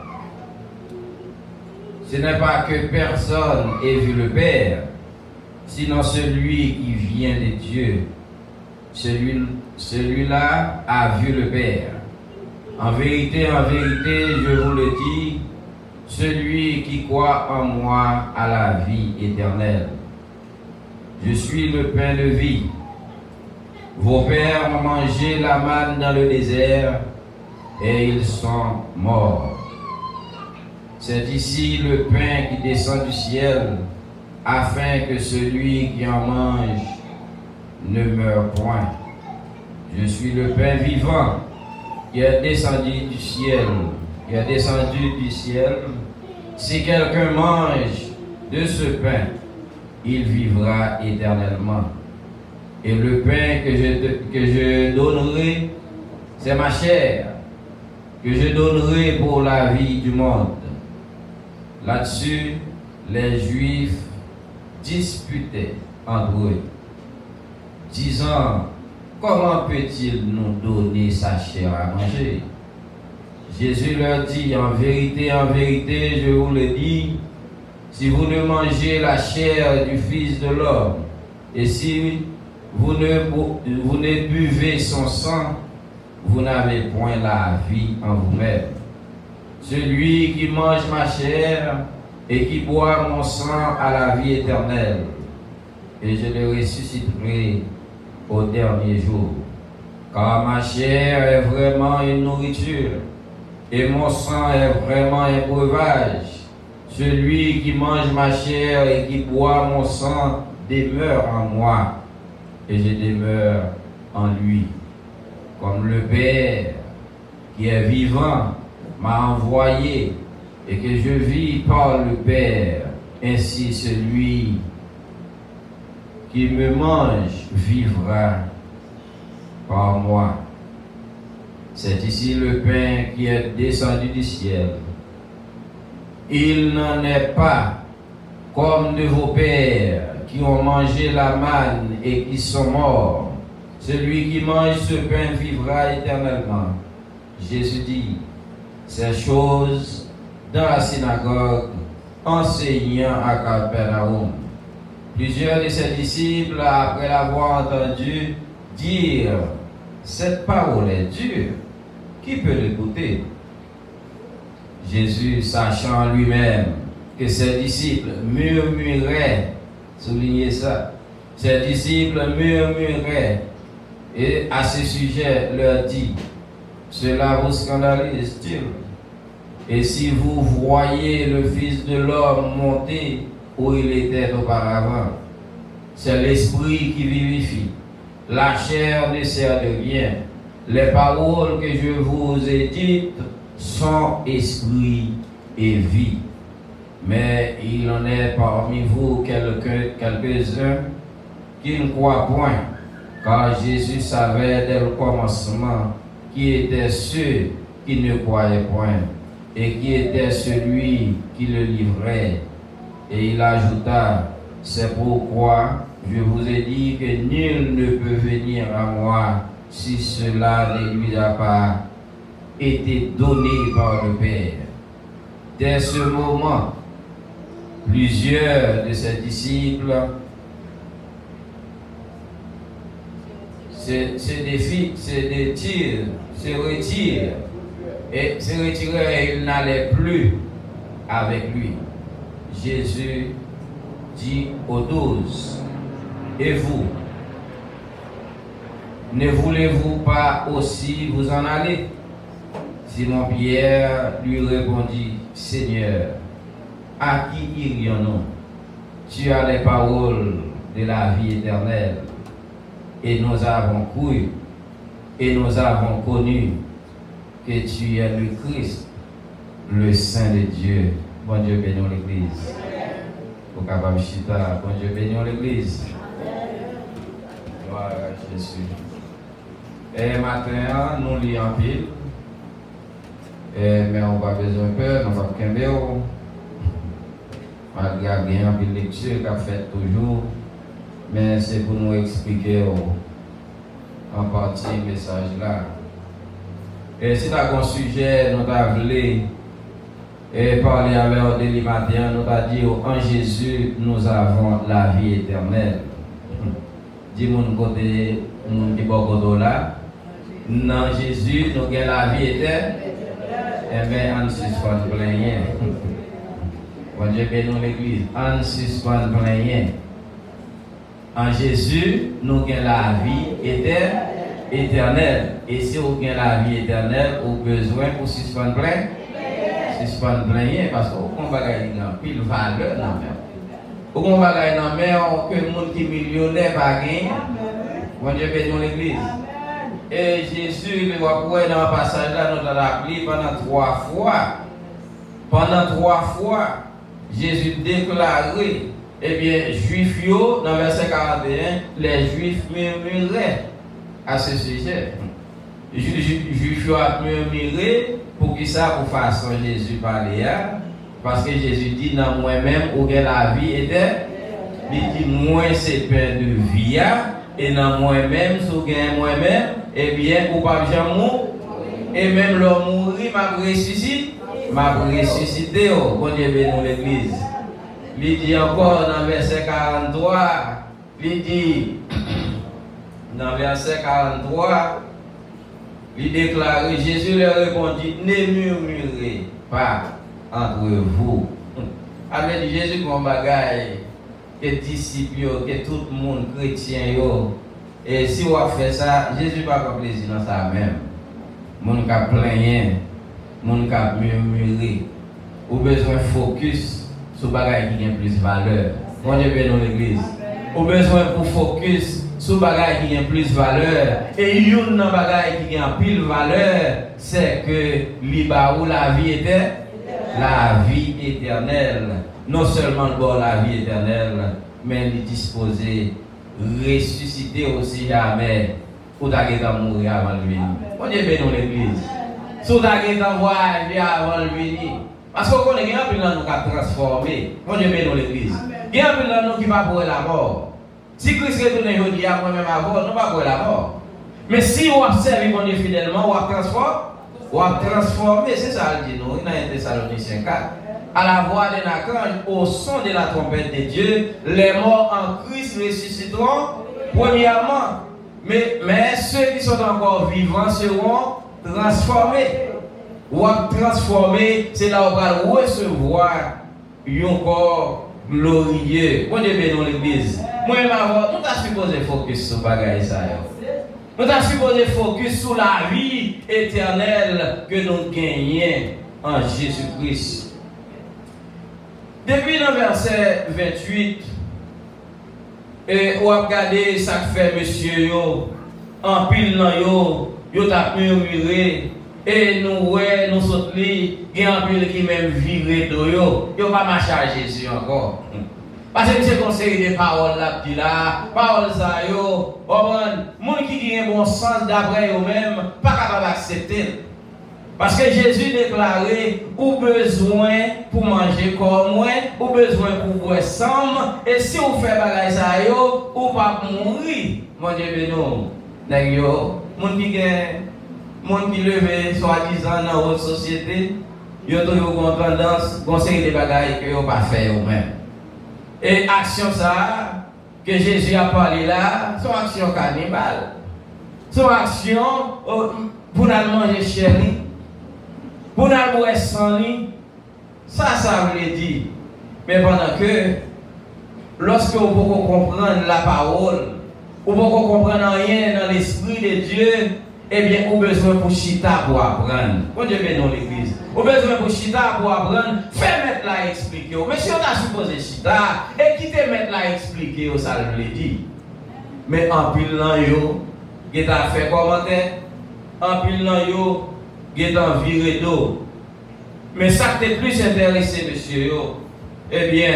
Ce n'est pas que personne ait vu le Père, sinon celui qui vient de Dieu. Celui-là a vu le Père. En vérité, je vous le dis, celui qui croit en moi a la vie éternelle. Je suis le pain de vie. Vos pères ont mangé la manne dans le désert et ils sont morts. C'est ici le pain qui descend du ciel, afin que celui qui en mange ne meure point. Je suis le pain vivant qui est descendu du ciel. Si quelqu'un mange de ce pain, il vivra éternellement. Et le pain que je donnerai, c'est ma chair, que je donnerai pour la vie du monde. Là-dessus, les Juifs disputaient entre eux, disant, comment peut-il nous donner sa chair à manger? Jésus leur dit, en vérité, je vous le dis, si vous ne mangez la chair du Fils de l'homme, et si vous ne buvez son sang, vous n'avez point la vie en vous-même. Celui qui mange ma chair et qui boit mon sang a la vie éternelle, et je le ressusciterai au dernier jour. Car ma chair est vraiment une nourriture, et mon sang est vraiment un breuvage. Celui qui mange ma chair et qui boit mon sang demeure en moi, et je demeure en lui. Comme le Père qui est vivant m'a envoyé, et que je vis par le Père, ainsi celui qui me mange vivra par moi. C'est ici le pain qui est descendu du ciel. Il n'en est pas comme de vos pères qui ont mangé la manne et qui sont morts. Celui qui mange ce pain vivra éternellement. Jésus dit ces choses dans la synagogue, enseignant à Capernaum. Plusieurs de ses disciples, après l'avoir entendu, dirent, cette parole est dure, qui peut l'écouter? Jésus, sachant lui-même que ses disciples murmuraient, soulignez ça, ses disciples murmuraient, et à ce sujet leur dit, cela vous scandalise-t-il? Et si vous voyez le Fils de l'homme monter où il était auparavant, c'est l'esprit qui vivifie. La chair ne sert de rien. Les paroles que je vous ai dites sont esprit et vie. Mais il en est parmi vous quelques-uns qui ne croient point, car Jésus savait dès le commencement qui étaient ceux qui ne croyaient point, et qui était celui qui le livrait. Et il ajouta, c'est pourquoi je vous ai dit que nul ne peut venir à moi si cela ne lui a pas été donné par le Père. Dès ce moment, plusieurs de ses disciples se retirent et se retiraient et ils n'allaient plus avec lui. Jésus dit aux 12, et vous, ne voulez-vous pas aussi vous en aller? Simon-Pierre lui répondit, Seigneur, à qui irions-nous? Tu as les paroles de la vie éternelle, et nous avons cru, et nous avons connu que tu es le Christ, le Saint de Dieu. Bon Dieu bénisse l'Église. Au capable chita, bon Dieu bénisse l'Église. Gloire à Jésus. Et matin, nous lisons en pile. Mais on va besoin de peur, on va camber. Malgré bien en pile lecture qu'a fait toujours. Mais c'est pour nous expliquer en partie le message là. Et si nous avons un sujet, nous avons voulu parler avec eux matin, nous avons dit en Jésus, nous avons la vie éternelle. Dis-moi côté, mon petit bobo là. Dans Jésus, nous avons la vie éternelle. Et bien, on suspend plein. Bon Dieu bénisse l'Église. On suspend plein. En Jésus, nous avons la vie éternelle. Et si vous avez la vie éternelle, vous avez besoin pour suspendre plein. Suspendre plein, parce que vous avez une pile valeur dans la mer. Vous avez dans la mer que le monde qui est millionnaire va gagner. Bon Dieu bénisse l'Église. Et Jésus, nous avons dans le passage là, nous avons appelé pendant 3 fois. Pendant 3 fois, Jésus déclarait. Eh bien, Juifs, dans verset 41, les Juifs murmuraient à ce sujet. Juifs ont murmuré pour qui ça, pour façon Jésus parler, parce que Jésus dit dans moi-même où la vie était, il dit moi c'est pain de vie, Et dans moi-même, si vous gagnez moi-même, eh bien, vous ne pouvez jamais mourir. Et même l'homme mourir, m'a ressuscité. M'a ressuscité, oh, bon Dieu béni l'église. Il dit encore dans verset 43, il dit, dans verset 43, il déclare, Jésus leur répondit, ne murmurez pas entre vous. Avec Jésus comme bagaille, que disciples, que tout le monde chrétien, et si on fait ça, Jésus n'a pas plaisir dans ça même. Moun ka plaigner, moun ka murmurer, ou besoin de focus sur bagay qui a plus de valeur. Mon Dieu béni l'église. Ou besoin pour focus sur bagay qui a plus de valeur. Et une nan bagay qui a pile valeur, c'est que liba ou la vie éternelle. La vie éternelle. Non seulement la vie éternelle, mais il disposer ressusciter aussi jamais. Pour t'arrêter à mourir avant le venir. On Dieu béni l'église. Si vous t'arrêtez à voir avant le venir. Parce qu'on connaît qu'il y a un peu de nous qui a transformé. On Dieu béni l'église. Il y a un peu de nous qui va pour la mort. Si Christ retourne aujourd'hui à moi-même à mort, nous ne pas pour la mort. Mais si on observe mon Dieu fidèlement, on va transformer. C'est ça le dit nous. Dans 1 Thessaloniciens 4. À la voix d'un archange, au son de la trompette de Dieu, les morts en Christ ressusciteront premièrement. Mais ceux qui sont encore vivants seront transformés. Ou transformés, c'est là où on va recevoir un corps glorieux. Bon Dieu béni l'église. Moi-même, nous avons supposé focus sur bagaille ça. Nous avons supposé focus sur la vie éternelle que nous gagnons en Jésus-Christ. Depuis le verset 28, et on a regardé ça que fait monsieur yo, en pile dans yo t'a murmuré, et nous sommes li, il y a un pile qui même vivre de yo pas marcher à Jésus encore. Parce que c'est conseil des paroles là, dit là, paroles ça yo, moun qui a un bon sens d'après eux même, pas capable d'accepter. Parce que Jésus déclarait, ou besoin pour manger comme moi, ou besoin pour boire ensemble, et si vous faites bagay ça yo, ou pas mourir. Mon Dieu béni, nèg yo, moun qui levé soi-disant dans votre société, yo toujours une tendance, conseiller des bagailles que yo pas faire ou même. Et action ça que Jésus a parlé là, son action cannibale. Son action pour manger chéri. Pour nous boire sans lit, ça veut dire. Mais pendant que, lorsque vous pouvez comprendre la parole, vous pouvez comprendre rien dans l'esprit de Dieu, eh bien, vous avez besoin pour chita pour apprendre. Vous devez dans l'église. Vous avez besoin pour chita pour apprendre. Faites mettre là expliquer. Mais si on a supposé chita, et quittez mettre là expliquer, ça le dit. Mais en pile dans yo, qui t'a fait commentaire, en pile dans yo, qui est en viré d'eau. Mais ça qui est plus intéressé, monsieur, eh bien,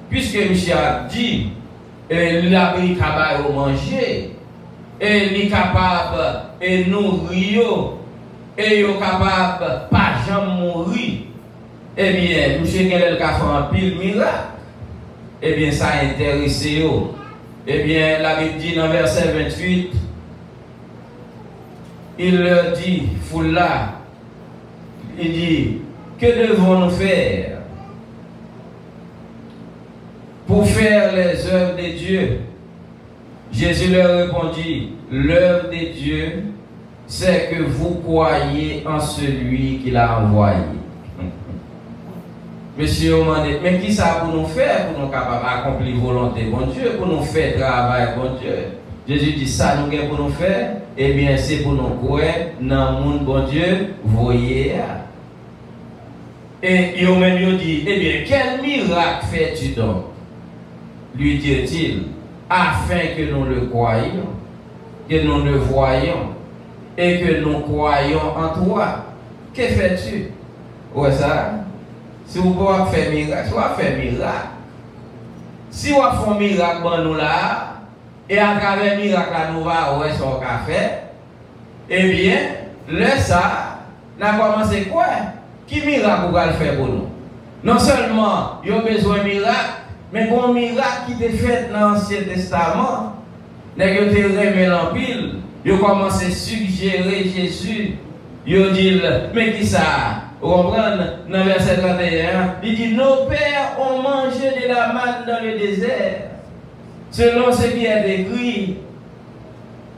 puisque monsieur a dit, il a pris capable de manger, et il est capable de nourrir, et il est capable de pas jamais mourir, eh bien, monsieur Kelel a fait un pile miracle, eh bien, ça a intéressé. Eh bien, la Bible dit dans verset 28, il leur dit, foula, il dit, que devons-nous faire pour faire les œuvres de Dieu? Jésus leur répondit, l'œuvre de Dieu, c'est que vous croyez en celui qui l'a envoyé. Monsieur, mais qui ça pour nous faire, pour nous capables d'accomplir volonté, bon Dieu, pour nous faire travail, bon Dieu? Jésus dit ça, nous avons pour nous faire, eh bien, c'est pour nous croire dans le monde, bon Dieu, voyez. Et il même dit, eh bien, quel miracle fais-tu donc? Lui dit-il, afin que nous le croyions, que nous le voyions, et que nous croyions en toi. Que fais-tu? Ouais, ça. Si vous pouvez faire miracle, vous pouvez faire miracle. Si vous faites un miracle, nous là, et à travers le miracle, nous va ouais, son café, eh bien, là, ça, n'a commencé quoi? Qui miracle vous allez faire pour nous? Non seulement, il y a besoin de miracle, mais bon miracle qui est fait dans l'Ancien Testament, Nèg yo te remet en pile, yo commence à suggérer Jésus. Yo dit mais qui ça? Vous comprenez? Dans verset 31, il dit nos pères ont mangé de la manne dans le désert. Selon ce qui est écrit,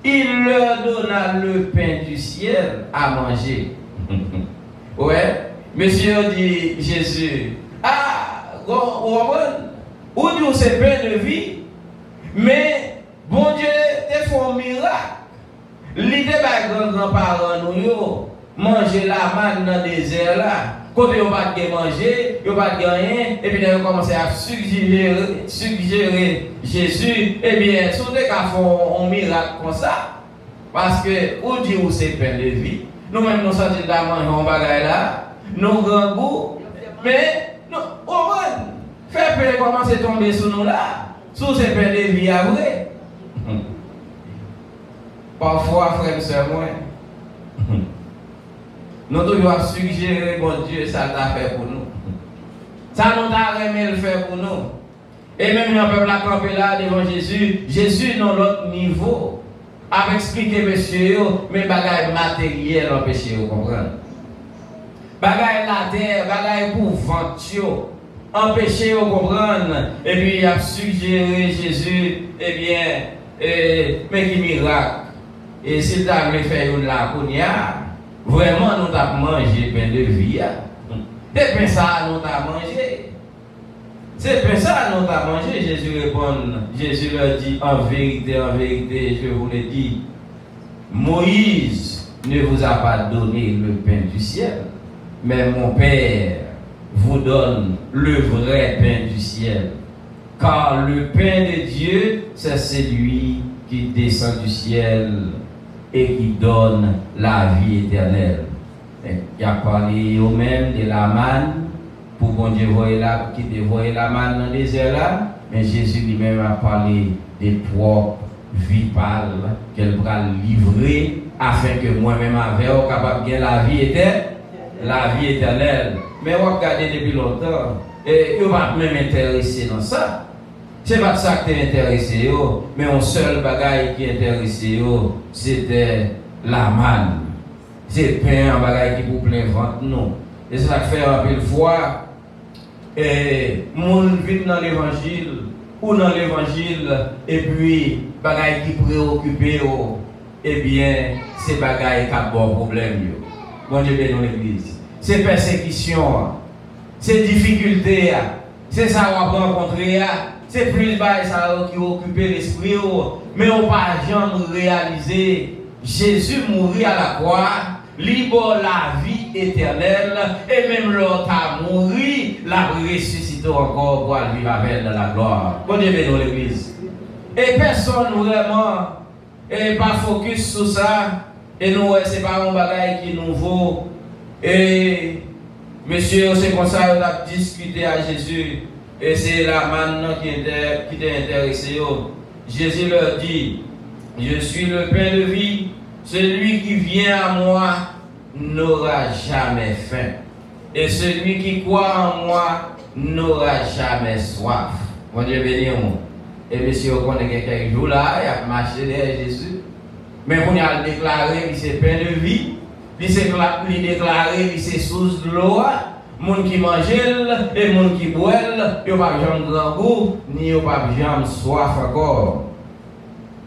il leur donna le pain du ciel à manger. Ouais, monsieur dit Jésus, ah, vous comprenez? Ou dit c'est pain de vie, mais bon Dieu te fait un miracle. L'idée de grands-parents nous manger la manne dans le désert là. Quand ils n'ont pas de manger, ils n'ont pas de rien, et puis ils ont commencé à suggérer Jésus, eh bien, si vous avez fait un miracle comme ça, parce que, ou dit où c'est pain de vie, nous-mêmes nous sentons de manger un bagage là, nous grand goût, mais, nous, au moins, faire pain commencer à tomber sur nous là, sous ces pain de vie à vrai. Parfois, frère et soeur, moi, nous devons suggérer, bon Dieu, ça t'a fait pour nous. Ça nous a remis le faire pour nous. Et même le peuple a campé là devant Jésus. Jésus, dans l'autre niveau, a expliqué, monsieur, mais bagaille matériel empêché, vous comprenez? Bagaille la terre, bagaille pour vendre, empêché, vous comprenez? Et puis, il a suggéré Jésus, eh bien, mais qui miracle. Et s'il t'a fait une la cognac, vraiment, nous avons mangé pain de vie. C'est pain ça, nous avons mangé. C'est pain ça, nous avons mangé. Jésus répond, Jésus leur dit, en vérité, je vous le dis, Moïse ne vous a pas donné le pain du ciel, mais mon Père vous donne le vrai pain du ciel. Car le pain de Dieu, c'est celui qui descend du ciel et qui donne la vie éternelle. Il a parlé au même de la manne, pour bon Dieu qui dévoile la manne dans le désert là, mais Jésus lui-même a parlé des propres vies pâles qu'elle va livrer afin que moi-même avec capable de gagner la vie éternelle. Mais on regarde depuis longtemps, et on va même intéresser dans ça. C'est pas ça qui t'est intéressé, mais un seul bagaille qui intéressé, c'était la manne. C'est pain en bagaille qui pour plein ventre, non. Et ça fait un peu de fois, et moun vit dans l'évangile, ou dans l'évangile, et puis bagaille qui préoccupe, eh bien, c'est bagaille qui a bon problème. Bon Dieu béni dans l'église. C'est persécution, c'est difficulté, c'est ça qu'on va rencontrer. C'est plus bas ça qui occupe l'esprit, mais on ne peut pas jamais réaliser Jésus mourir à la croix, libre la vie éternelle, et même l'autre a mouru, l'a ressuscité encore pour vivre avec dans la gloire. Bon Dieu béni dans l'église. Et personne vraiment n'est pas focus sur ça, et nous, ce n'est pas un bagage qui nous vaut. Et monsieur, c'est comme ça qu'on a discuté à Jésus. Et c'est là maintenant qui t'est intéressé. Jésus leur dit, je suis le pain de vie, celui qui vient à moi n'aura jamais faim. Et celui qui croit en moi n'aura jamais soif. Mon Dieu béni. Et monsieur, on connaît quelques jours là, il a marché derrière Jésus. Mais on a déclaré que c'est pain de vie. Il déclaré que c'est source de l'eau. Moun qui mange et moun qui boit, ils n'ont pas jamais grand goût, ni ils n'ont pas jamais soif encore.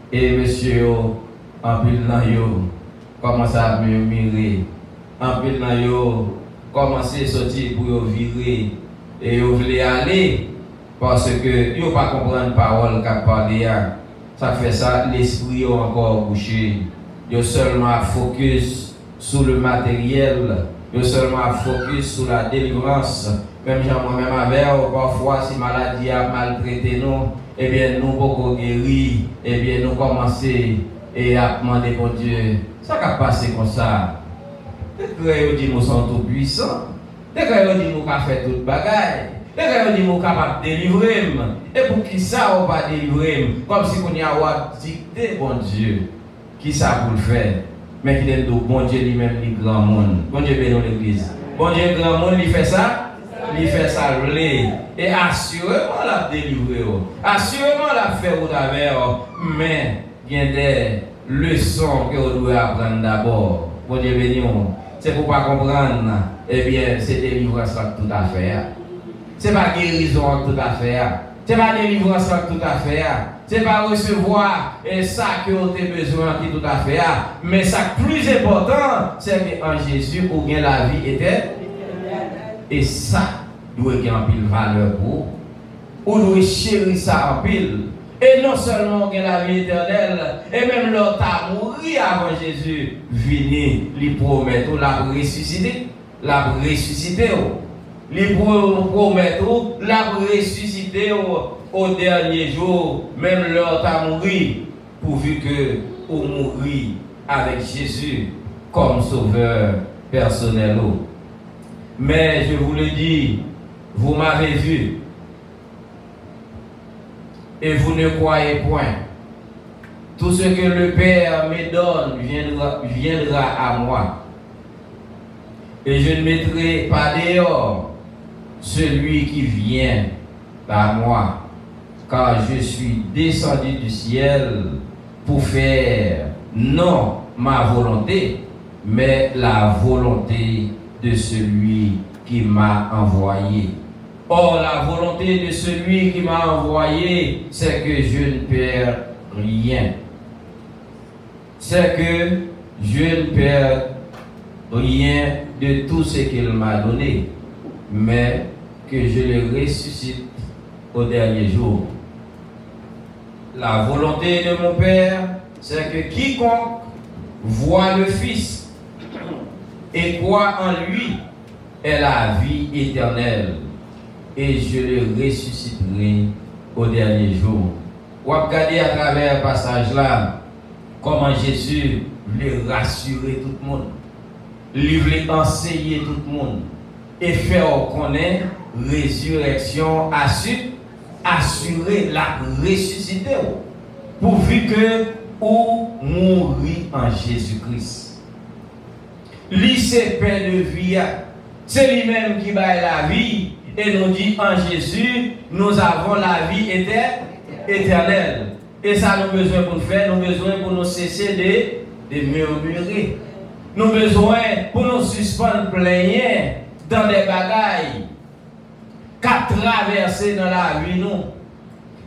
Et monsieur, en pile dans yo, commence à murmurer. En pile dans yo, commence à sortir pour yo virer. Et yo voulez aller, parce que yo pas comprendre parole qu'a parlé. Ça fait ça, l'esprit est encore bouché. Yo seulement focus sur le matériel. Nous seulement focus sur la délivrance. Même moi-même avec, parfois, si maladie a maltraité nous, eh bien, nous beaucoup guéris, eh bien, nous commencer et à demander pour Dieu. Ça va passer comme ça. Dès que nous dit nous sommes tout puissants, dès que nous dit nous avons fait toute bagaille, dès que nous dit nous sommes capables de délivrer, et pour qui ça on va délivrer, comme si on y a dicté, bon Dieu, qui ça pour le faire? Mais qui est bon Dieu lui-même, le grand monde. Bon Dieu béni l'église. Bon Dieu, le grand monde, il fait ça. Il fait ça. Et assurément, la délivrer. Assurément, la faire au travers. Mais, il y a des leçons que vous devez apprendre d'abord. Bon Dieu béni, c'est pour pas comprendre, eh bien, c'est délivrance tout à fait. C'est pas guérison tout à fait. C'est pas délivrance tout à fait. C'est pas recevoir ça que vous avez besoin tout à fait. Mais ça plus important, c'est qu'en Jésus, vous avez la vie éternelle. Et ça doit avoir en pile valeur pour vous. Vous devez chérir ça en pile. Et non seulement vous avez la vie éternelle, et même l'autre a mouru avant Jésus, venir, lui promettre la ressusciter. La ressusciter. Lui promettre la ressusciter au dernier jour, même l'autre a mouru, pourvu que vous mourrez avec Jésus comme sauveur personnel. Mais je vous le dis, vous m'avez vu et vous ne croyez point. Tout ce que le Père me donne viendra à moi. Et je ne mettrai pas dehors celui qui vient à moi, car je suis descendu du ciel pour faire non ma volonté, mais la volonté de celui qui m'a envoyé. Or, la volonté de celui qui m'a envoyé, c'est que je ne perds rien. C'est que je ne perds rien de tout ce qu'il m'a donné, mais que je le ressuscite au dernier jour. La volonté de mon Père, c'est que quiconque voit le Fils et croit en lui ait la vie éternelle, et je le ressusciterai au dernier jour. Vous regardez à travers le passage là, comment Jésus voulait rassurer tout le monde, il voulait enseigner tout le monde et faire connaître résurrection assurer la ressuscité pourvu que ou mourir en Jésus-Christ. Lui c'est paix de vie, c'est lui-même qui baille la vie et nous dit en Jésus nous avons la vie éternelle. Et ça nous besoin pour faire, nous besoin pour nous cesser de murmurer. Nous besoin pour nous suspendre plaigner dans des bagailles qu'à traverser dans la vie nous.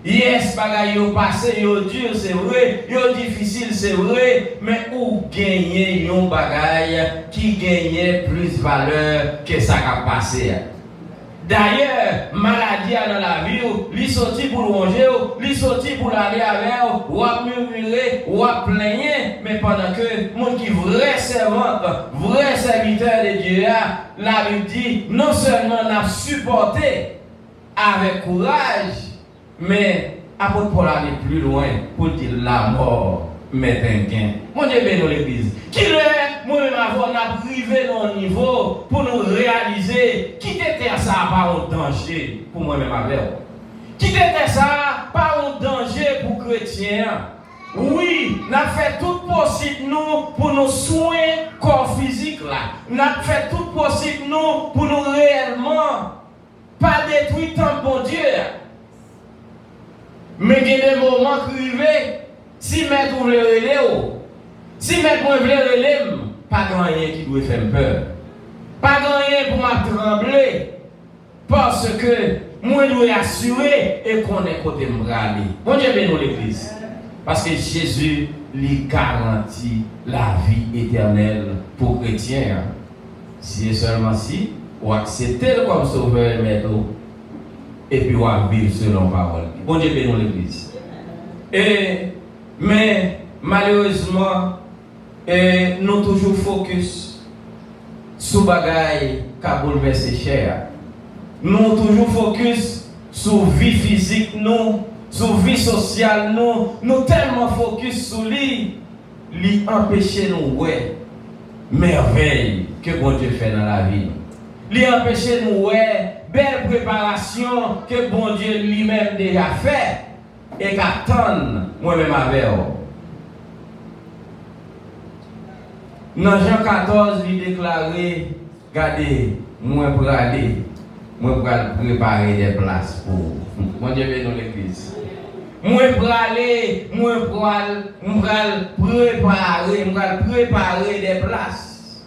Yes, bagaille yo passé, yo dur, c'est vrai, yo difficile, c'est vrai, mais où gagner yon bagaille qui gagne plus valeur que ça qui a passé. D'ailleurs, maladie dans la vie, li sorti pour manger, li sorti pour aller avec, ou à murmurer, ou à plaigner, mais pendant que mon qui vrai servante, vrai serviteur de Dieu, la Bible dit, non seulement n'a supporté avec courage, mais apôtre Paul aller plus loin pour dire la mort met un gain. Mon Dieu béni l'église. Qui est moi-même avant n'a privé dans le niveau pour nous réaliser quitter terre ça pas un danger pour moi-même avec. Quitter terre ça pas un danger pour chrétiens. Oui, n'a fait tout possible nous pour nos soins corps physique là. N'a fait tout possible nous pour nous réellement pas détruire tant bon Dieu. Mais il y a des moments privés, si maître vous le relève, si maître vous le relève, pas grand rien qui doit faire peur. Pas grand rien pour m'a trembler. Parce que moi je dois assurer et qu'on est côté m'raller. Bon Dieu béni l'église. Parce que Jésus lui garantit la vie éternelle pour les chrétiens. Si et seulement si, vous acceptez comme sauveur et maître. Et puis on va vivre selon parole. Bon Dieu béni l'église. Mais malheureusement, nous toujours focus sur bagaille qui a bouleversé cher. Nous toujours focus sur vie physique, sur vie sociale, nous tellement focus sur lui empêcher nous ouais merveille que bon Dieu fait dans la vie. Lui empêcher nous ouais belle préparation que bon Dieu lui-même déjà fait et qu'attend moi-même avec vous. Dans Jean 14, il déclaré, regardez, moi pour aller, moi pour préparer des places pour vous. Mon Dieu béni l'église. moi pour aller, moi pour préparer des places.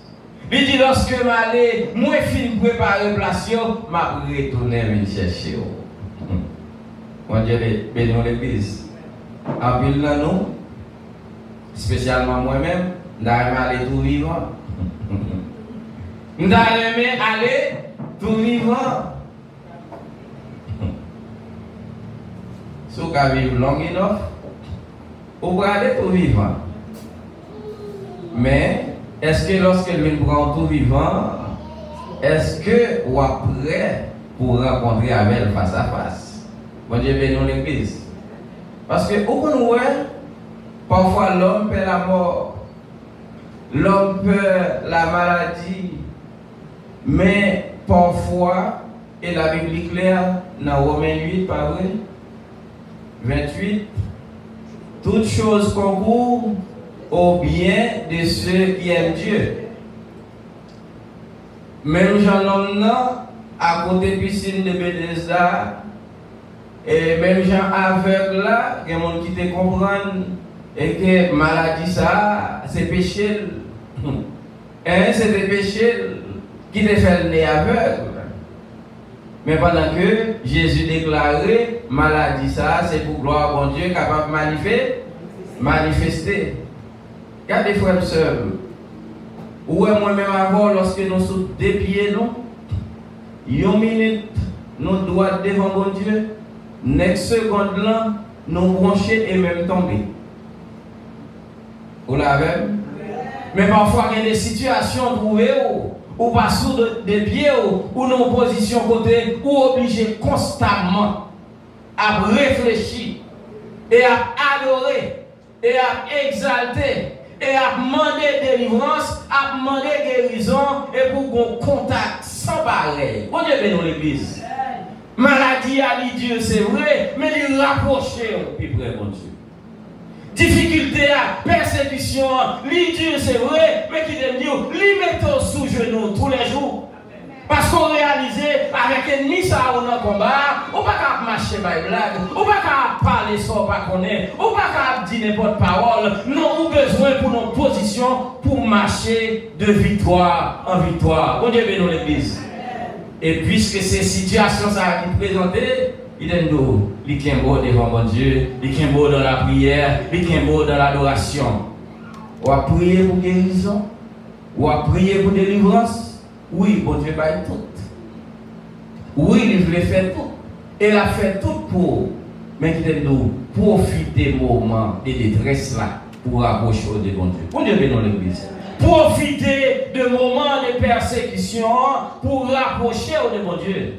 Il dit lorsque je m'allais, moi fin préparer place, je vais retourner me chercher. Mon Dieu, bénissons l'église. En pile dans nous, spécialement moi-même, je vais aller tout vivant. Je vais aller tout vivant. Si vous vivez long enough, vous pouvez aller tout vivant. Mais, est-ce que lorsque vous prend tout vivant, est-ce que vous êtes prêt pour rencontrer avec elle face à face? Bon Dieu bénisse l'église. Parce que, au contraire, parfois l'homme perd la mort, l'homme perd la maladie, mais parfois, et la Bible est claire, dans Romains 8, pas vrai? 28, toutes choses concourent au bien de ceux qui aiment Dieu. Même Jean à côté de la piscine de Bethesda, et même Jean aveugle là, il y a des gens qui te comprennent, et que maladie ça, c'est péché. C'est des péchés qui te fait le nez aveugle. Mais pendant que Jésus déclarait, maladie ça, c'est pour gloire à bon Dieu capable de manifester. Regardez frères et sœurs, ou moi-même avant, lorsque nous sommes des pieds, une minute, nous doigts devant bon Dieu, next seconde là, nous brancher et même tomber. Vous l'avez? Mais parfois, il y a des situations trouvées ou pas sous des pieds ou nos positions côté ou obligé constamment à réfléchir et à adorer et à exalter et à demander délivrance, à demander guérison et pour qu'on contact sans pareil. On est bien dans l'église. Maladie à Dieu, c'est vrai, mais il rapprocher au plus près, mon Dieu. Difficulté, persécution, Dieu, c'est vrai, mais qui dit, lui mettons sous genou tous les jours. Parce qu'on réalise, avec ennemi, ça, on a un combat, on ne peut pas marcher par blague, on ne peut pas parler sans pas connaître, on ne peut pas dire n'importe parole. Nous avons besoin pour nos positions, pour marcher de victoire en victoire. On Dieu bénisse l'église. Et puisque ces situations ça qui présentées, il est beau, il est beau devant mon Dieu, il est beau dans la prière, il est beau dans l'adoration. On va prier pour guérison, on va prier pour délivrance. Oui, bon Dieu va tout. Oui, il voulait faire tout. Et il a fait tout pour. Mais il est nous profiter des moments de détresse là pour approcher de bon Dieu. Bon Dieu bénisse l'église. Profiter de moments de persécution pour rapprocher de mon Dieu.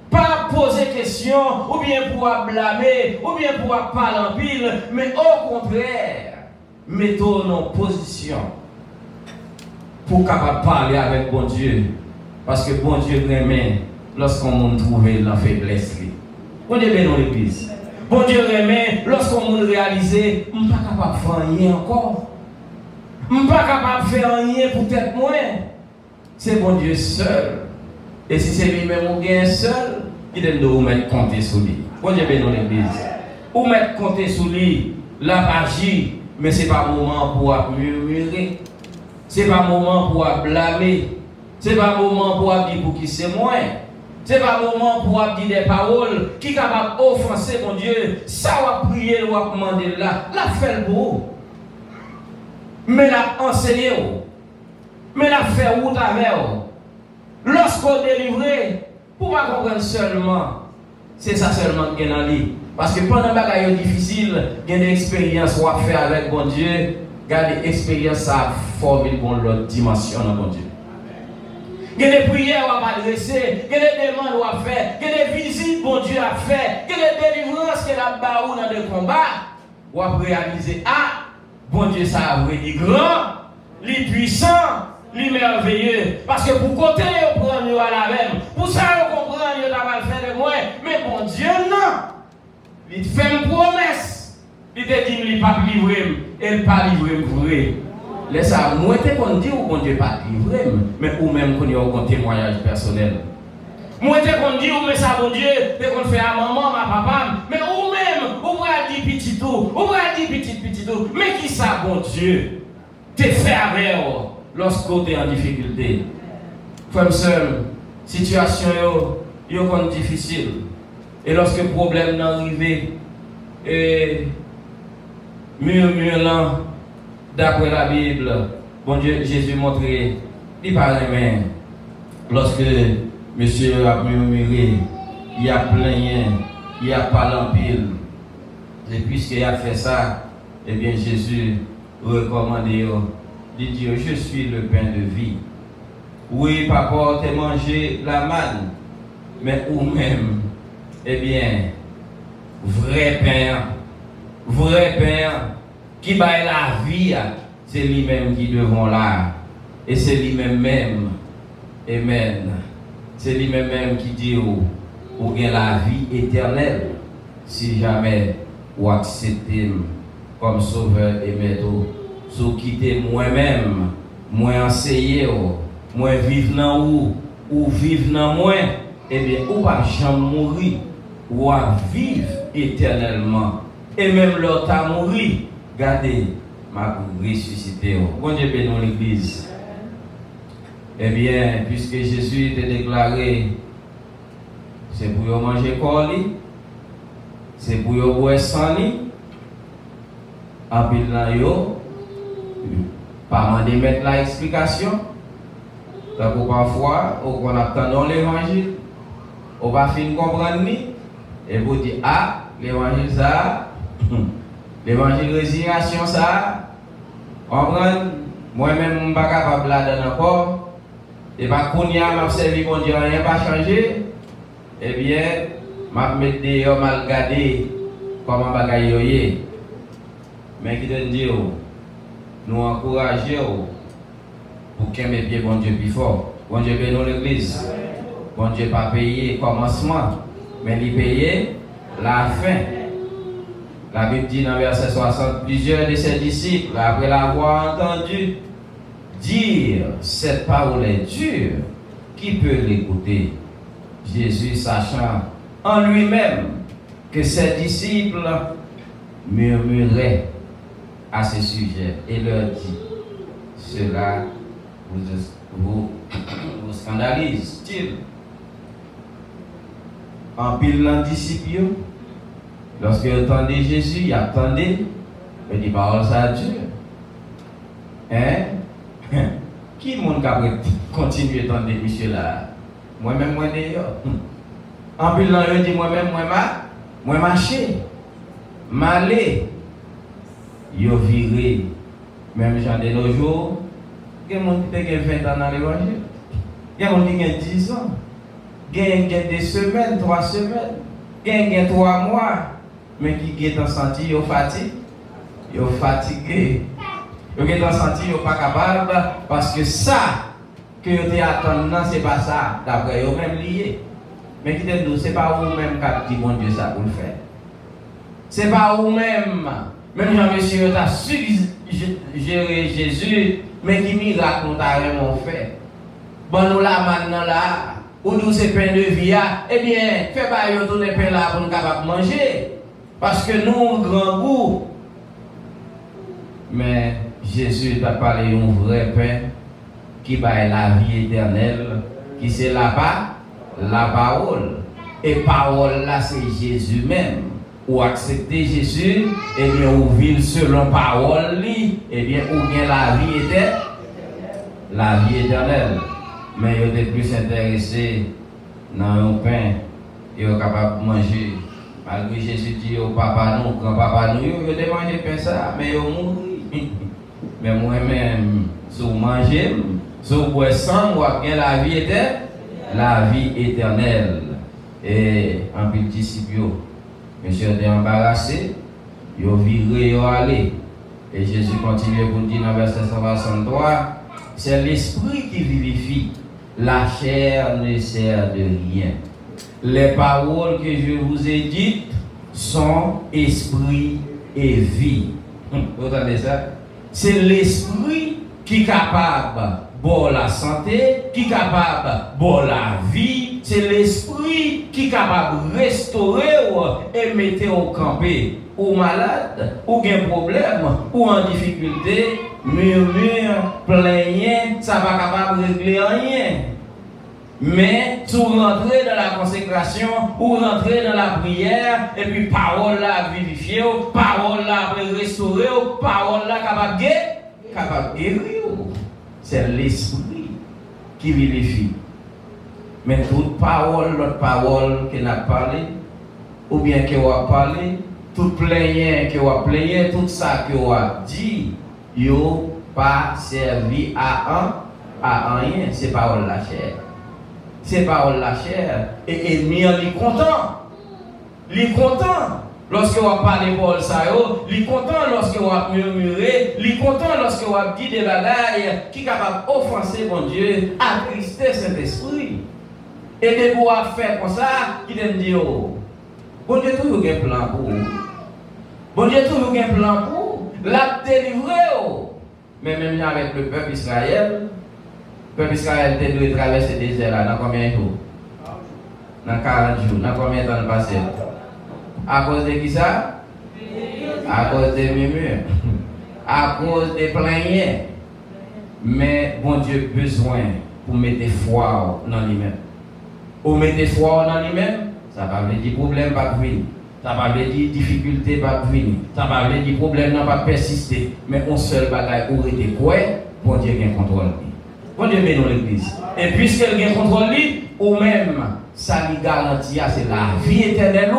Pas poser question, ou bien pour blâmer, ou bien pour parler en pile, mais au contraire, mettons en position pour capable parler avec bon Dieu. Parce que bon Dieu remet lorsqu'on trouve la faiblesse. Bon Dieu bénisse l'église. Bon Dieu remet lorsqu'on réalise, on n'est pas capable de faire rien encore. Je ne suis pas capable de faire rien pour peut-être moins. C'est bon Dieu seul. Et si c'est lui-même qui est seul, il donne de vous mettre compter sur lui. Bon Dieu bénisse l'église. Vous mettre compter sur lui, là agir, mais ce n'est pas le moment pour murmurer. Ce n'est pas le moment pour blâmer. Ce n'est pas le moment pour dire pour qui c'est moins. Ce n'est pas le moment pour dire des paroles qui sont capables d'offenser mon Dieu. Ça va prier, on va demander là. La fait le beau. Mais la enseigné, mais la fait route avec. Lorsqu'on délivre, pour pas comprendre seulement, c'est ça seulement qui est dans lui. Parce que pendant que c'est difficile, il y a des expériences qu'on fait avec bon Dieu, il y a des expériences à former une l'autre dimension dans bon Dieu. Il y a des prières à adresser, il y a des demandes à faire, il y a des visites bon Dieu à faire, il y a des délivrances qu'il a barou dans des combats, on va réaliser, ah, bon Dieu, ça a vrai, il est grand, il est puissant, il est merveilleux. Parce que pour côté, on prend mieux à la même. Pour ça, on comprend, il va le faire de moi. Mais bon Dieu, non. Il fait une promesse. Il te dit, il ne va pas livrer, il ne va pas livrer vrai. Laisse ça, moi, qu'on dit ou bon Dieu pas livrer, mais ou même qu'on y a un témoignage personnel. Moi, qu'on dit ou mais ça, bon Dieu, qu'on fait à maman, à papa, mais ou même, ou va tout. On va dire petit tout. Mais qui ça, bon Dieu, t'es fait avec lorsqu'on est en difficulté. Comme seul, situation est difficile. Et lorsque le problème n'arrive, et murmurant, d'après la Bible, bon Dieu, Jésus montrait, il parle même. Lorsque monsieur a murmuré, il a plaigné, il a parlé en pile. Et puisqu'il a fait ça, eh bien Jésus recommande, il dit, je suis le pain de vie. Oui, papa, t'es mangé la manne, mais ou même, eh bien, vrai pain, qui baille la vie, c'est lui-même qui devant là. Et c'est lui-même, amen. C'est lui-même qui dit, ou bien la vie éternelle, si jamais ou acceptez comme sauveur et maître, sous quitter moi-même, moi enseigner, moi vivre dans ou vivre dans moi, eh bien, ou pas jamais mourir, ou à vivre éternellement. Et même l'autre à mourir, regardez, m'a ressuscité. Bon Dieu bénisse l'église. Eh bien, puisque Jésus était déclaré, c'est pour manger corps, c'est pour boire sang, en pile dans yo, pas demander mettre l'explication. Donc parfois, on attend dans l'évangile, on va finir comprendre ni, et vous dites ah, l'évangile ça, l'évangile résignation ça, comprendre, moi-même je ne suis pas capable de la donner encore. Et pas qu'on y a m'a servi mon Dieu rien pas changé, eh bien m'a mettre des mal garder comment bagaille yoyé. Mais qui te dit nous encourager pour qu'un pied bon Dieu plus fort. Bon Dieu bénit l'église. Bon Dieu pas payé commencement, mais il paye la fin. La Bible dit dans verset 60, plusieurs de ses disciples après l'avoir entendu dire cette parole est dure, qui peut l'écouter? Jésus, sachant en lui-même que ses disciples murmuraient à ce sujet, et leur dit, cela vous scandalise-t-il? En pile dans disciples, lorsque entendait Jésus, il attendait, mais dit parole ça dure. Hein? Qui monde qui continue à entendre monsieur là? Moi-même, moi d'ailleurs. En plus, là, je dis moi-même, moi marcher, m'aller. Yo viré, même gens de nos jours, il y a des gens qui ont 20 ans dans l'évangile. Il y a des gens qui ont 10 ans. Il y a des semaines, 3 semaines. Il y a 3 mois. Mais qui ont senti, ils sont fatigués. Ils sont fatigués. Ils ont senti qu'ils ne sont pas capables parce que ça que vous attendez, ce n'est pas ça. D'après eux même liés. Mais qui te dit, ce n'est pas vous-même qui dit bon Dieu ça pour le faire. Ce n'est pas vous-même. Même Jean-Monsieur a suggéré Jésus, mais qui miracle nous a vraiment fait. Bon, nous là maintenant là, où nous ces pains de vie, eh bien, fais pas yo tous les pains là pour nous capables de manger. Parce que nous, on grand goût. Mais Jésus t'a parlé d'un vrai pain qui va la vie éternelle, qui c'est la parole. Et parole là, c'est Jésus même. Ou accepter Jésus, et bien, ou vivre selon parole, et bien, ou bien la vie éternelle. Mais ils étaient plus intéressés dans un pain, ils sont capables de manger. Malgré Jésus dit au papa, nous, grand-papa, nous, ils ont mangé pain ça, mais ils ont mouru. Mais moi-même, si vous mangez, si vous boivez sang, vous avez la vie éternelle. Et en petit disciple, monsieur était embarrassé, il a viré, il a allé. Et Jésus continue pour dire dans verset 163, c'est l'esprit qui vivifie, la chair ne sert de rien. Les paroles que je vous ai dites sont esprit et vie. Vous entendez ça? C'est l'esprit qui est capable de la santé, qui est capable de la vie c'est l'esprit qui est capable de restaurer et mettre au campé. Ou malade, ou un problème, ou en difficulté, murmure, plaignez, ça va capable de régler rien. Mais tout rentrer dans la consécration, ou rentrer dans la prière, et puis parole là vivifier, parole là restaurer, parole là capable de guérir. C'est l'esprit qui vivifie. Mais toute parole, l'autre parole qui n'a parlé, ou bien qui a parlé, tout plaignant qui a plaigné, tout ça qui a dit, yo pas servi à rien. C'est parole la chair. C'est parole la chair. Et ennemi, il est content. Il est content. Lorsque vous parlez Paul Sayo, il est content lorsque vous murmurez, il est content lorsque vous dites des bagailles qui sont capables d'offenser mon Dieu, attrister cet esprit. Et de pouvoir faire comme ça, qui te dit, oh, bon Dieu toujours un plan pour vous. Bon Dieu toujours un plan pour vous. La délivrer. Oh. Mais même avec le peuple Israël doit traverser le désert là, dans combien de jours? Dans 40 jours. Dans combien de temps de passé? À cause de qui ça? À cause des murmures. À cause des plaignants. Mais bon Dieu a besoin pour mettre foi dans lui-même. Pour mettre foi dans lui-même, ça va veut dire problème pas venir. Ça va veut dire difficulté pas venir. Ça va veut dire problème n'a pas persister. Mais on seul bagaille où était quoi? Bon Dieu a contrôle. Bon Dieu met dans l'église. Et puisqu'elle a contrôle, ou même ça lui garantit, c'est la vie éternelle.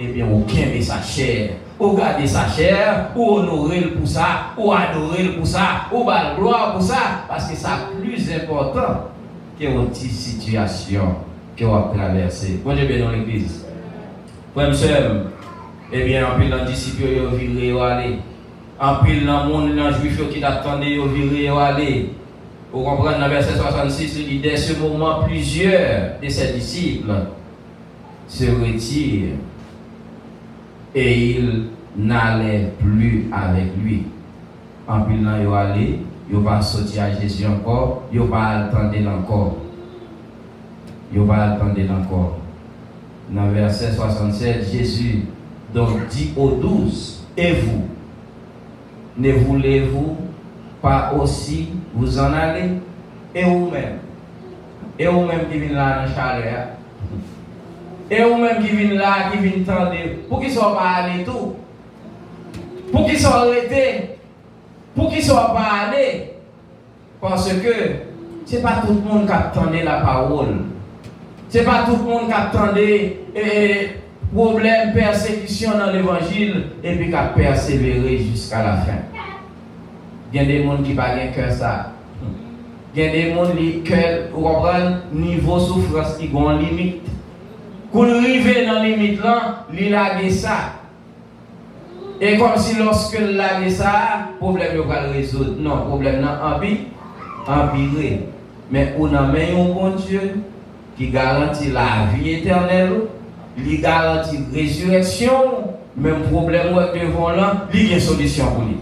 Eh bien, aucun de sa chair. Ou garder sa chair, ou honorer pour ça, ou adorer pour ça, ou battre gloire pour ça, parce que c'est plus important que une petite situation que vous avez traversée. Bon Dieu bien dans l'église. Frère, eh bien, en pile dans les disciples, ils viré ou aller. En pile dans le monde, dans les juifs qui t'attendaient, ils viré ou aller. Vous comprenez, dans le verset 66, il dit, dès ce moment, plusieurs de ses disciples se retirent. Et il n'allait plus avec lui. En plus, là, il allait, il va sortir à Jésus encore, il va attendre encore. Il va attendre encore. Dans le verset 67, Jésus donc dit aux 12, et vous, ne voulez-vous pas aussi vous en aller? Et vous-même qui venez là dans la chaleur. Et vous-même qui viennent là, qui viennent tendre, pour qu'ils ne soient pas allés tout. Pour qu'ils soient arrêtés. Pour qu'ils ne soient pas allés. Parce que ce n'est pas tout le monde qui attendait la parole. Ce n'est pas tout le monde qui attendait problème, persécution dans l'évangile et puis qui a persévéré jusqu'à la fin. Il y a des gens qui n'ont pas de cœur ça. Il y a des gens qui ont un niveau de souffrance qui ont une limite. Quand on arrive dans la limite là, il a ça. Et comme si lorsque il a ça, le problème ne va pas le résoudre. Non, le problème n'est empiré. Mais on a un bon Dieu qui garantit la vie éternelle, qui garantit la résurrection, même problème devant là, il y a une solution pour lui.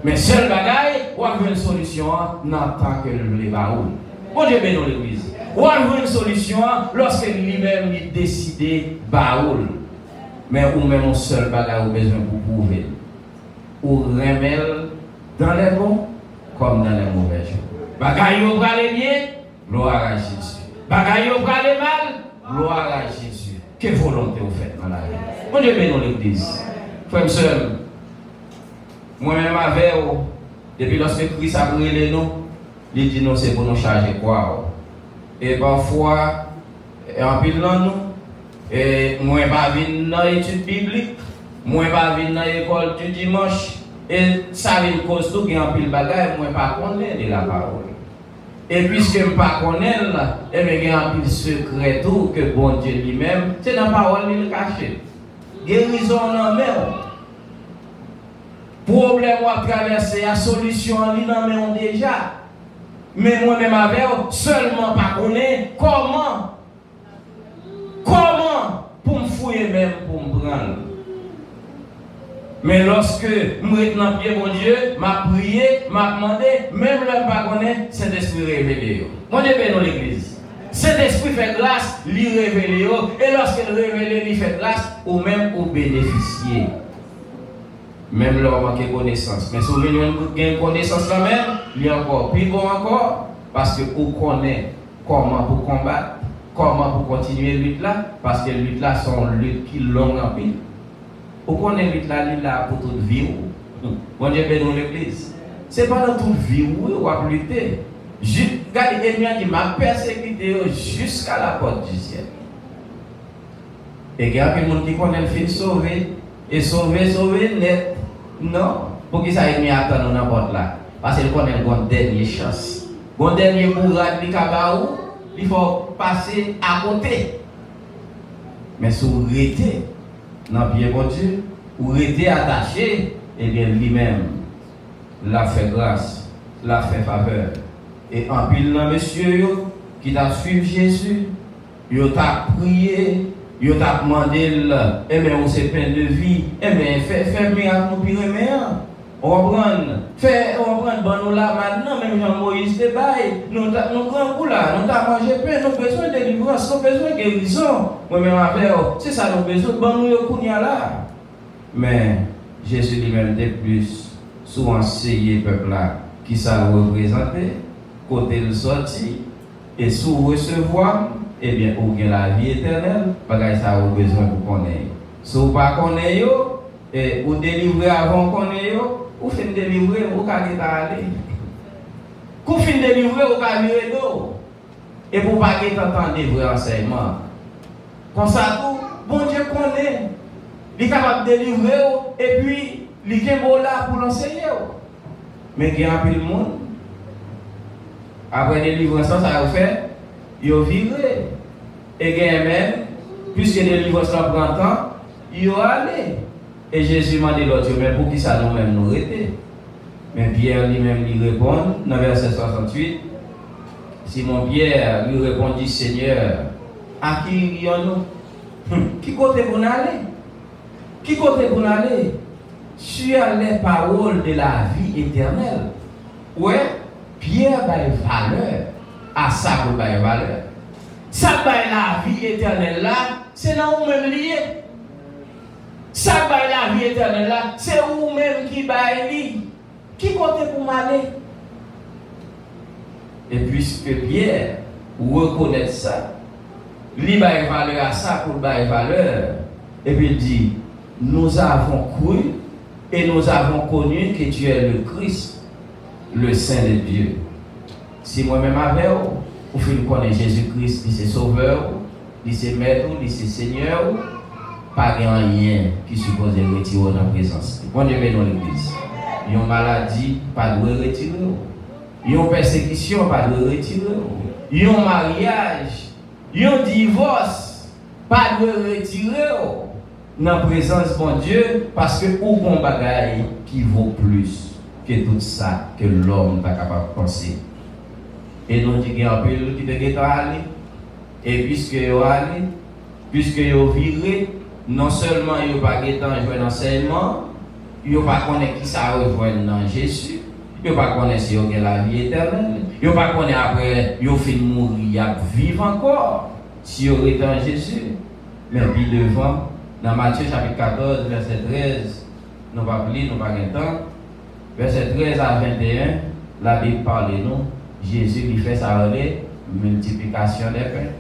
Mais seul bagaille, on a une solution dans tant que le baoul. Bon Dieu bénit l'église. On a une solution lorsque lui-même il décide baoul. Mais ou même un seul bagage au besoin pour prouver. Ou remel dans les bons comme dans les mauvais jours. Bagaille au bras les bien, gloire à Jésus. Bagaille au bras les mal, gloire à Jésus. Que volonté vous faites dans la vie. Bon Dieu bénit l'église. Frère seul. Moi-même avec vous, depuis lorsque Christ a brûlé nous, il dit non, c'est pour nous charger quoi. Et parfois, en pilant nous, et moi pas venir dans l'étude biblique, moi pas venir dans l'école du dimanche, et ça vient cause tout qui en pile bagaille, moi pas connaître de la parole. Et puisque je ne pas connaître, et bien il y a un pile secret tout que bon Dieu lui-même, c'est dans la parole qu'il caché. Guérison en main. Problème à traverser, la solution en ligne déjà. Mais moi-même avec seulement pas connaître comment pour me fouiller même pour me prendre. Mais lorsque je suis dans le pied mon Dieu, m'a prié, m'a demandé, même là pas connaître, c'est l'esprit révélé. Moi je vais dans l'église. Cet esprit fait grâce, lui révèle, et lorsqu'il révèle, lui fait grâce, ou même au bénéficier. Même leur manque de connaissance. Mais si vous avez une connaissance là même, il y a encore plus bon encore, parce que vous connaissez comment pour combattre, comment pour continuer la lutte là, parce que la lutte là sont lutte qui longue en pile. Vous connaissez la lutte là, là pour toute vie. Bon Dieu bénit l'église. Ce n'est pas dans toute vie où vous avez lutté. Regardez, l'ennemi dit m'a persécuté jusqu'à la porte du ciel. Et il y a des gens qui connaissent le film sauvé, et sauvé net. Non, pour qui ça ennemi attend dans la porte là? Parce qu'il connaît une dernière chance. Une dernière bourrade de Kabaou, il faut passer à côté. Mais si vous restez dans le pied de Dieu, vous restez attaché, et bien lui-même l'a fait grâce, l'a fait faveur. Et en pile dans monsieur qui t'a suivi Jésus, il t'a prié, il t'a demandé, eh bien, on s'est peine de vie, eh bien, fais miracle nous pire meilleur. On va prendre bon là maintenant, même Jean-Moïse te baille, nous grand coup là, nous t'a mangé pain, nous besoin de délivrance, nous besoin de guérison. Moi-même avec c'est ça nous besoin, bon nous y là. Mais Jésus lui-même de plus, souvent enseigné peuple là, qui ça représentait, côté le sorti, et sous recevoir, eh bien, ou bien la vie éternelle, parce que ça a besoin pour connaître. Si vous ne connaissez pas, et vous délivrez avant qu'on ait, vous finissez de délivrer, vous pouvez aller. Vous finissez de délivrer, vous pouvez virer d'eau. Et pour ne pas entendre des vrais enseignements. Comme ça, bon Dieu connaît. Il est capable de délivrer, et puis, il est là pour l'enseigner. Mais il y a un peu de monde. Après les livres, ça va faire, ils ont viré. Et même, puisque les livres prennent temps, ils ont allé. Et Jésus m'a dit l'autre, mais pour qui ça nous-mêmes nous arrêter? Mais Pierre lui-même lui répond, dans verset 68, Simon Pierre lui répondit, Seigneur, à qui irions-nous? Qui côté pour nous aller? Qui côté pour nous aller? Sur les paroles de la vie éternelle. Ouais. Pierre a valeur à ça pour valeur. Ça la vie éternelle là, c'est là où même lié. Ça la vie éternelle là, c'est où même qui baille. Qui compte pour m'aller? Et puisque Pierre reconnaît ça, il a valeur à ça pour valeur. Et puis il dit, nous avons cru et nous avons connu que tu es le Christ, le Saint de Dieu. Si moi-même avec vous, vous connaissez Jésus-Christ, il est sauveur, il est maître, il est Seigneur, pas rien qui suppose retirer dans la présence. Bon Dieu dans l'église. Il y a une maladie, pas de retirer. Il y a une persécution, pas de retirer. Il y a un mariage, il y a un divorce, pas de retirer dans la présence de Dieu, parce que vous avez un bagage qui vaut plus que tout ça que l'homme n'est pas capable de penser. Et nous disons qu'il y a un peu qui est allé. Et puisque vous allé, puisque vous viré, non seulement vous n'avez pas joué d'enseignement, vous n'avez pas connaître qui ça rejoint dans Jésus, vous n'avez pas connaître si vous avez la vie éternelle, vous n'avez pas connaître après, vous finissez de mourir, vous vivez encore, si vous êtes en Jésus. Mais puis devant, dans Matthieu chapitre 14, verset 13, nous ne pouvons pas lire, nous n'avons pas de temps. Verset 13 à 21, la Bible parle de nous. Jésus lui fait sa multiplication des pains.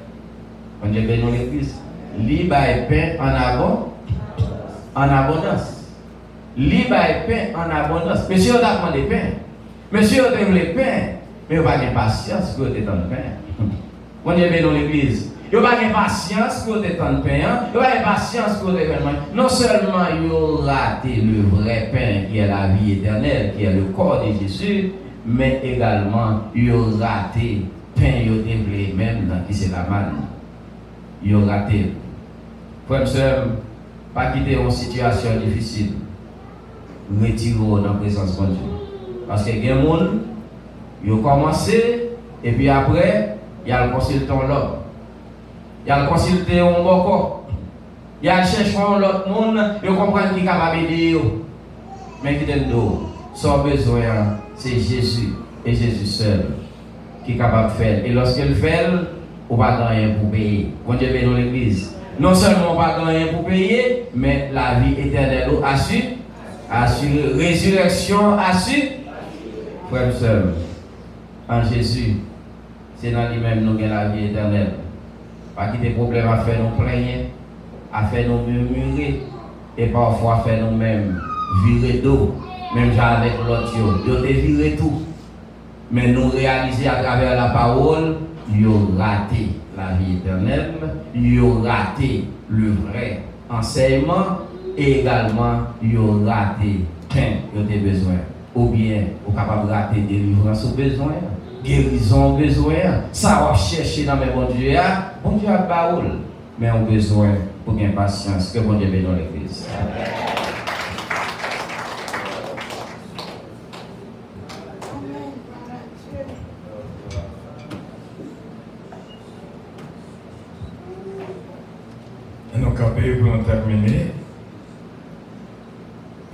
On dit bien dans l'église. Lui baille pain en abondance. Lui baille pain en abondance. Monsieur, on a demandé pain. Monsieur, on aime les pains. Mais on n'a pas de patience pour te donner pain. On dit bien dans l'église. Il n'y a pas de patience pour te donner pain. Il n'y a pas de patience pour te donner pain. Non seulement il a raté le vrai pain qui est la vie éternelle, qui est le corps de Jésus, mais également il a raté le pain, il a développé même qui c'est la manne. Il a raté. Frère et sœur, pas quitter une situation difficile. Retirez-vous dans la présence de Dieu. Parce que il y a des gens qui ont commencé, et puis après, il y a le consultant l'autre. Il y a le consulté un boko. Il y a le chercheur l'autre monde, il comprend qui est capable d'aider. Mais qui est d'eau. Son besoin, c'est Jésus et Jésus seul qui est capable de faire. Et lorsqu'il fait, ou pas gagner pour payer. Bon Dieu bénit l'église. Non seulement pas gagner pour payer, mais la vie éternelle assurée, résurrection assurée. Frère et sœur, en Jésus, c'est dans lui-même nous avons la vie éternelle. Pas qu'il y ait des problèmes à faire nous plaigner, à faire nous murmurer, et parfois à faire nous-mêmes virer d'eau, même avec l'autre, nous te virer tout. Mais nous réaliser à travers la parole, nous avons raté la vie éternelle, nous avons raté le vrai enseignement, et également nous avons raté qu'un nous avons besoin. Ou bien, nous sommes capables de rater délivrance au besoin, guérison au besoin, ça va chercher dans mes bon Dieu a parole, mais on a besoin pour bien patience, que bon Dieu bénisse l'église. Nous camper pour terminer.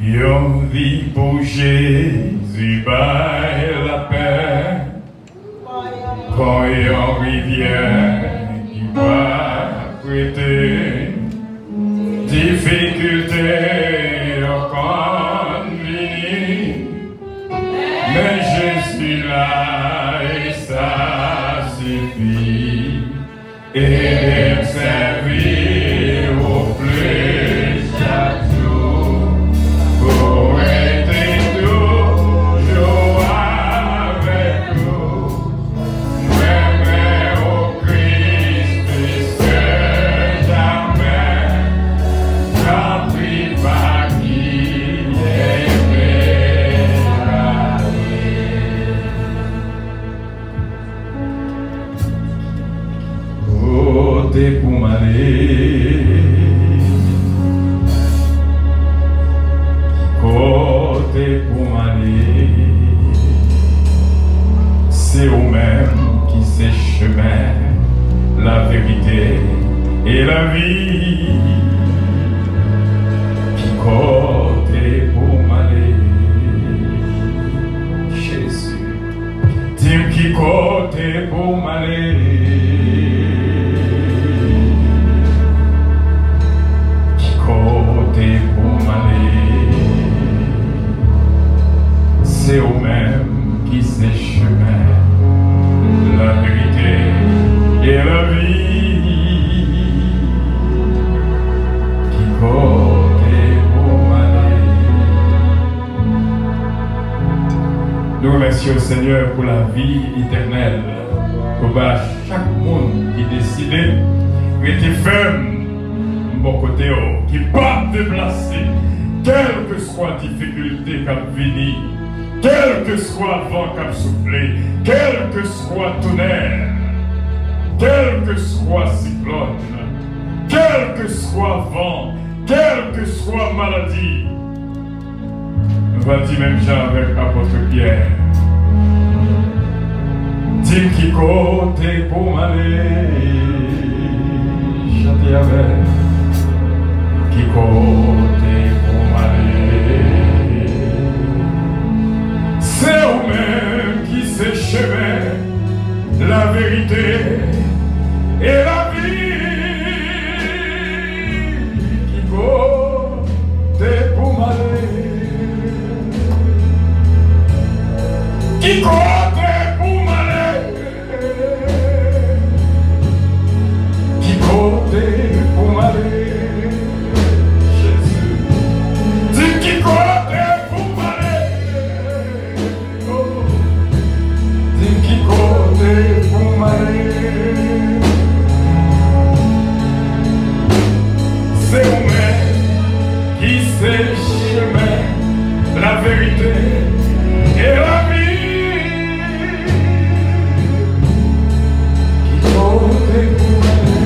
Yon vit pour Jésus by la paix, quand yon rivière qui va prêter, difficulté encore venir, mais Jésus là et ça suffit, et de servir au plus chaque jour. Pour être toujours avec nous, même au Christ, que jamais, j'en prie pas qu'il est côté pour m'aller. Côté pour m'aller, c'est vous-même qui c'est chemin, la vérité et la vie. Qui côté pour m'aller, Jésus, dis-moi qui côté pour m'aller. Qui côté pour m'aller. C'est vous-même qui c'est chemin, la vérité et la vie. Qui côté pour m'aller. Nous remercions le Seigneur pour la vie éternelle, pour chaque monde qui décide de rester ferme, mon côté, qui ne peut pas déplacer, quelle que soit la difficulté qui vient. Quel que soit le vent qui a soufflé, quel que soit le tonnerre, quel que soit le cyclone, quel que soit le vent, quelle que soit la maladie, va dire même Jean avec l'apôtre Pierre. Dis qui côté pour m'aller, chanter avec, qui côté pour m'aller. C'est vous-même qui c'est chemin, la vérité et la vie. Qui côté pour m'aller. Qui côté pour m'aller. Qui côté pour m'aller. Jésus. Dis qui côté. Pour m'aller, c'est vous-même qui c'est chemin, la vérité et la vie. Qui compte pour m'aller.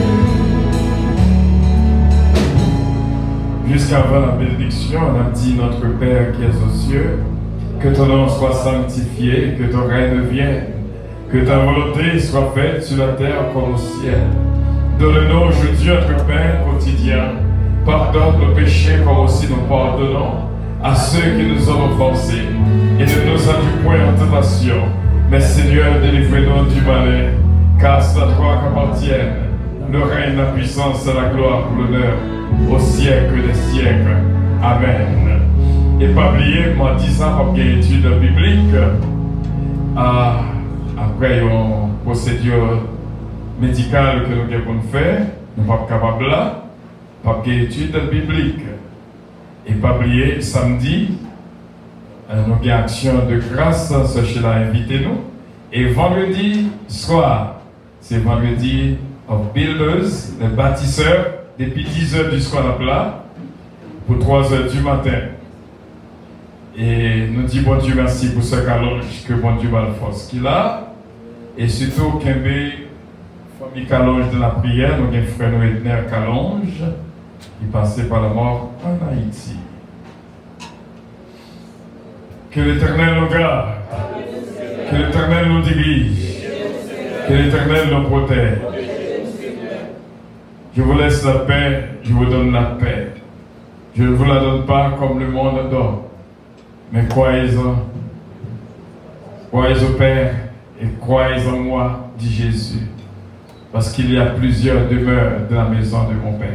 Jusqu'avant la bénédiction, on a dit notre Père qui es aux cieux, que ton nom soit sanctifié, que ton règne vienne. Que ta volonté soit faite sur la terre comme au ciel. Donne-nous aujourd'hui notre pain quotidien. Pardonne nos péchés comme aussi nous pardonnons à ceux qui nous ont offensés. Et ne nous induis point en tentation, mais Seigneur, délivre-nous du malin. car c'est à toi qu'appartiennent le règne, la puissance, la gloire, l'honneur, au siècle des siècles. Amen. Et pas oublier, moi disant comme une étude biblique, après une procédure médicale que nous devons faire, nous ne sommes pas capables là, pas une étude biblique. Et pas oublier, samedi, nous avons une action de grâce, cela invitez-nous. Et vendredi soir, c'est vendredi of Builders, les bâtisseurs, depuis 10 h du soir là, pour 3 h du matin. Et nous disons bon Dieu merci pour ce calonge que bon Dieu va le force qu'il a. Et surtout, Kembe, famille Calonge de la prière, nous avons un frère Edner Calonge, qui passait par la mort en Haïti. Que l'Éternel nous garde, que l'Éternel nous dirige, que l'Éternel nous protège. Je vous laisse la paix, je vous donne la paix. Je ne vous la donne pas comme le monde donne. Mais croyez-en au Père et croyez en moi, dit Jésus. Parce qu'il y a plusieurs demeures dans la maison de mon Père.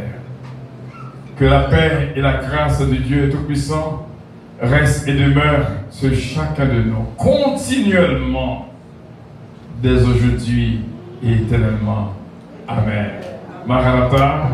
Que la paix et la grâce de Dieu Tout-Puissant restent et demeurent sur chacun de nous, continuellement, dès aujourd'hui et éternellement. Amen. Maranatha.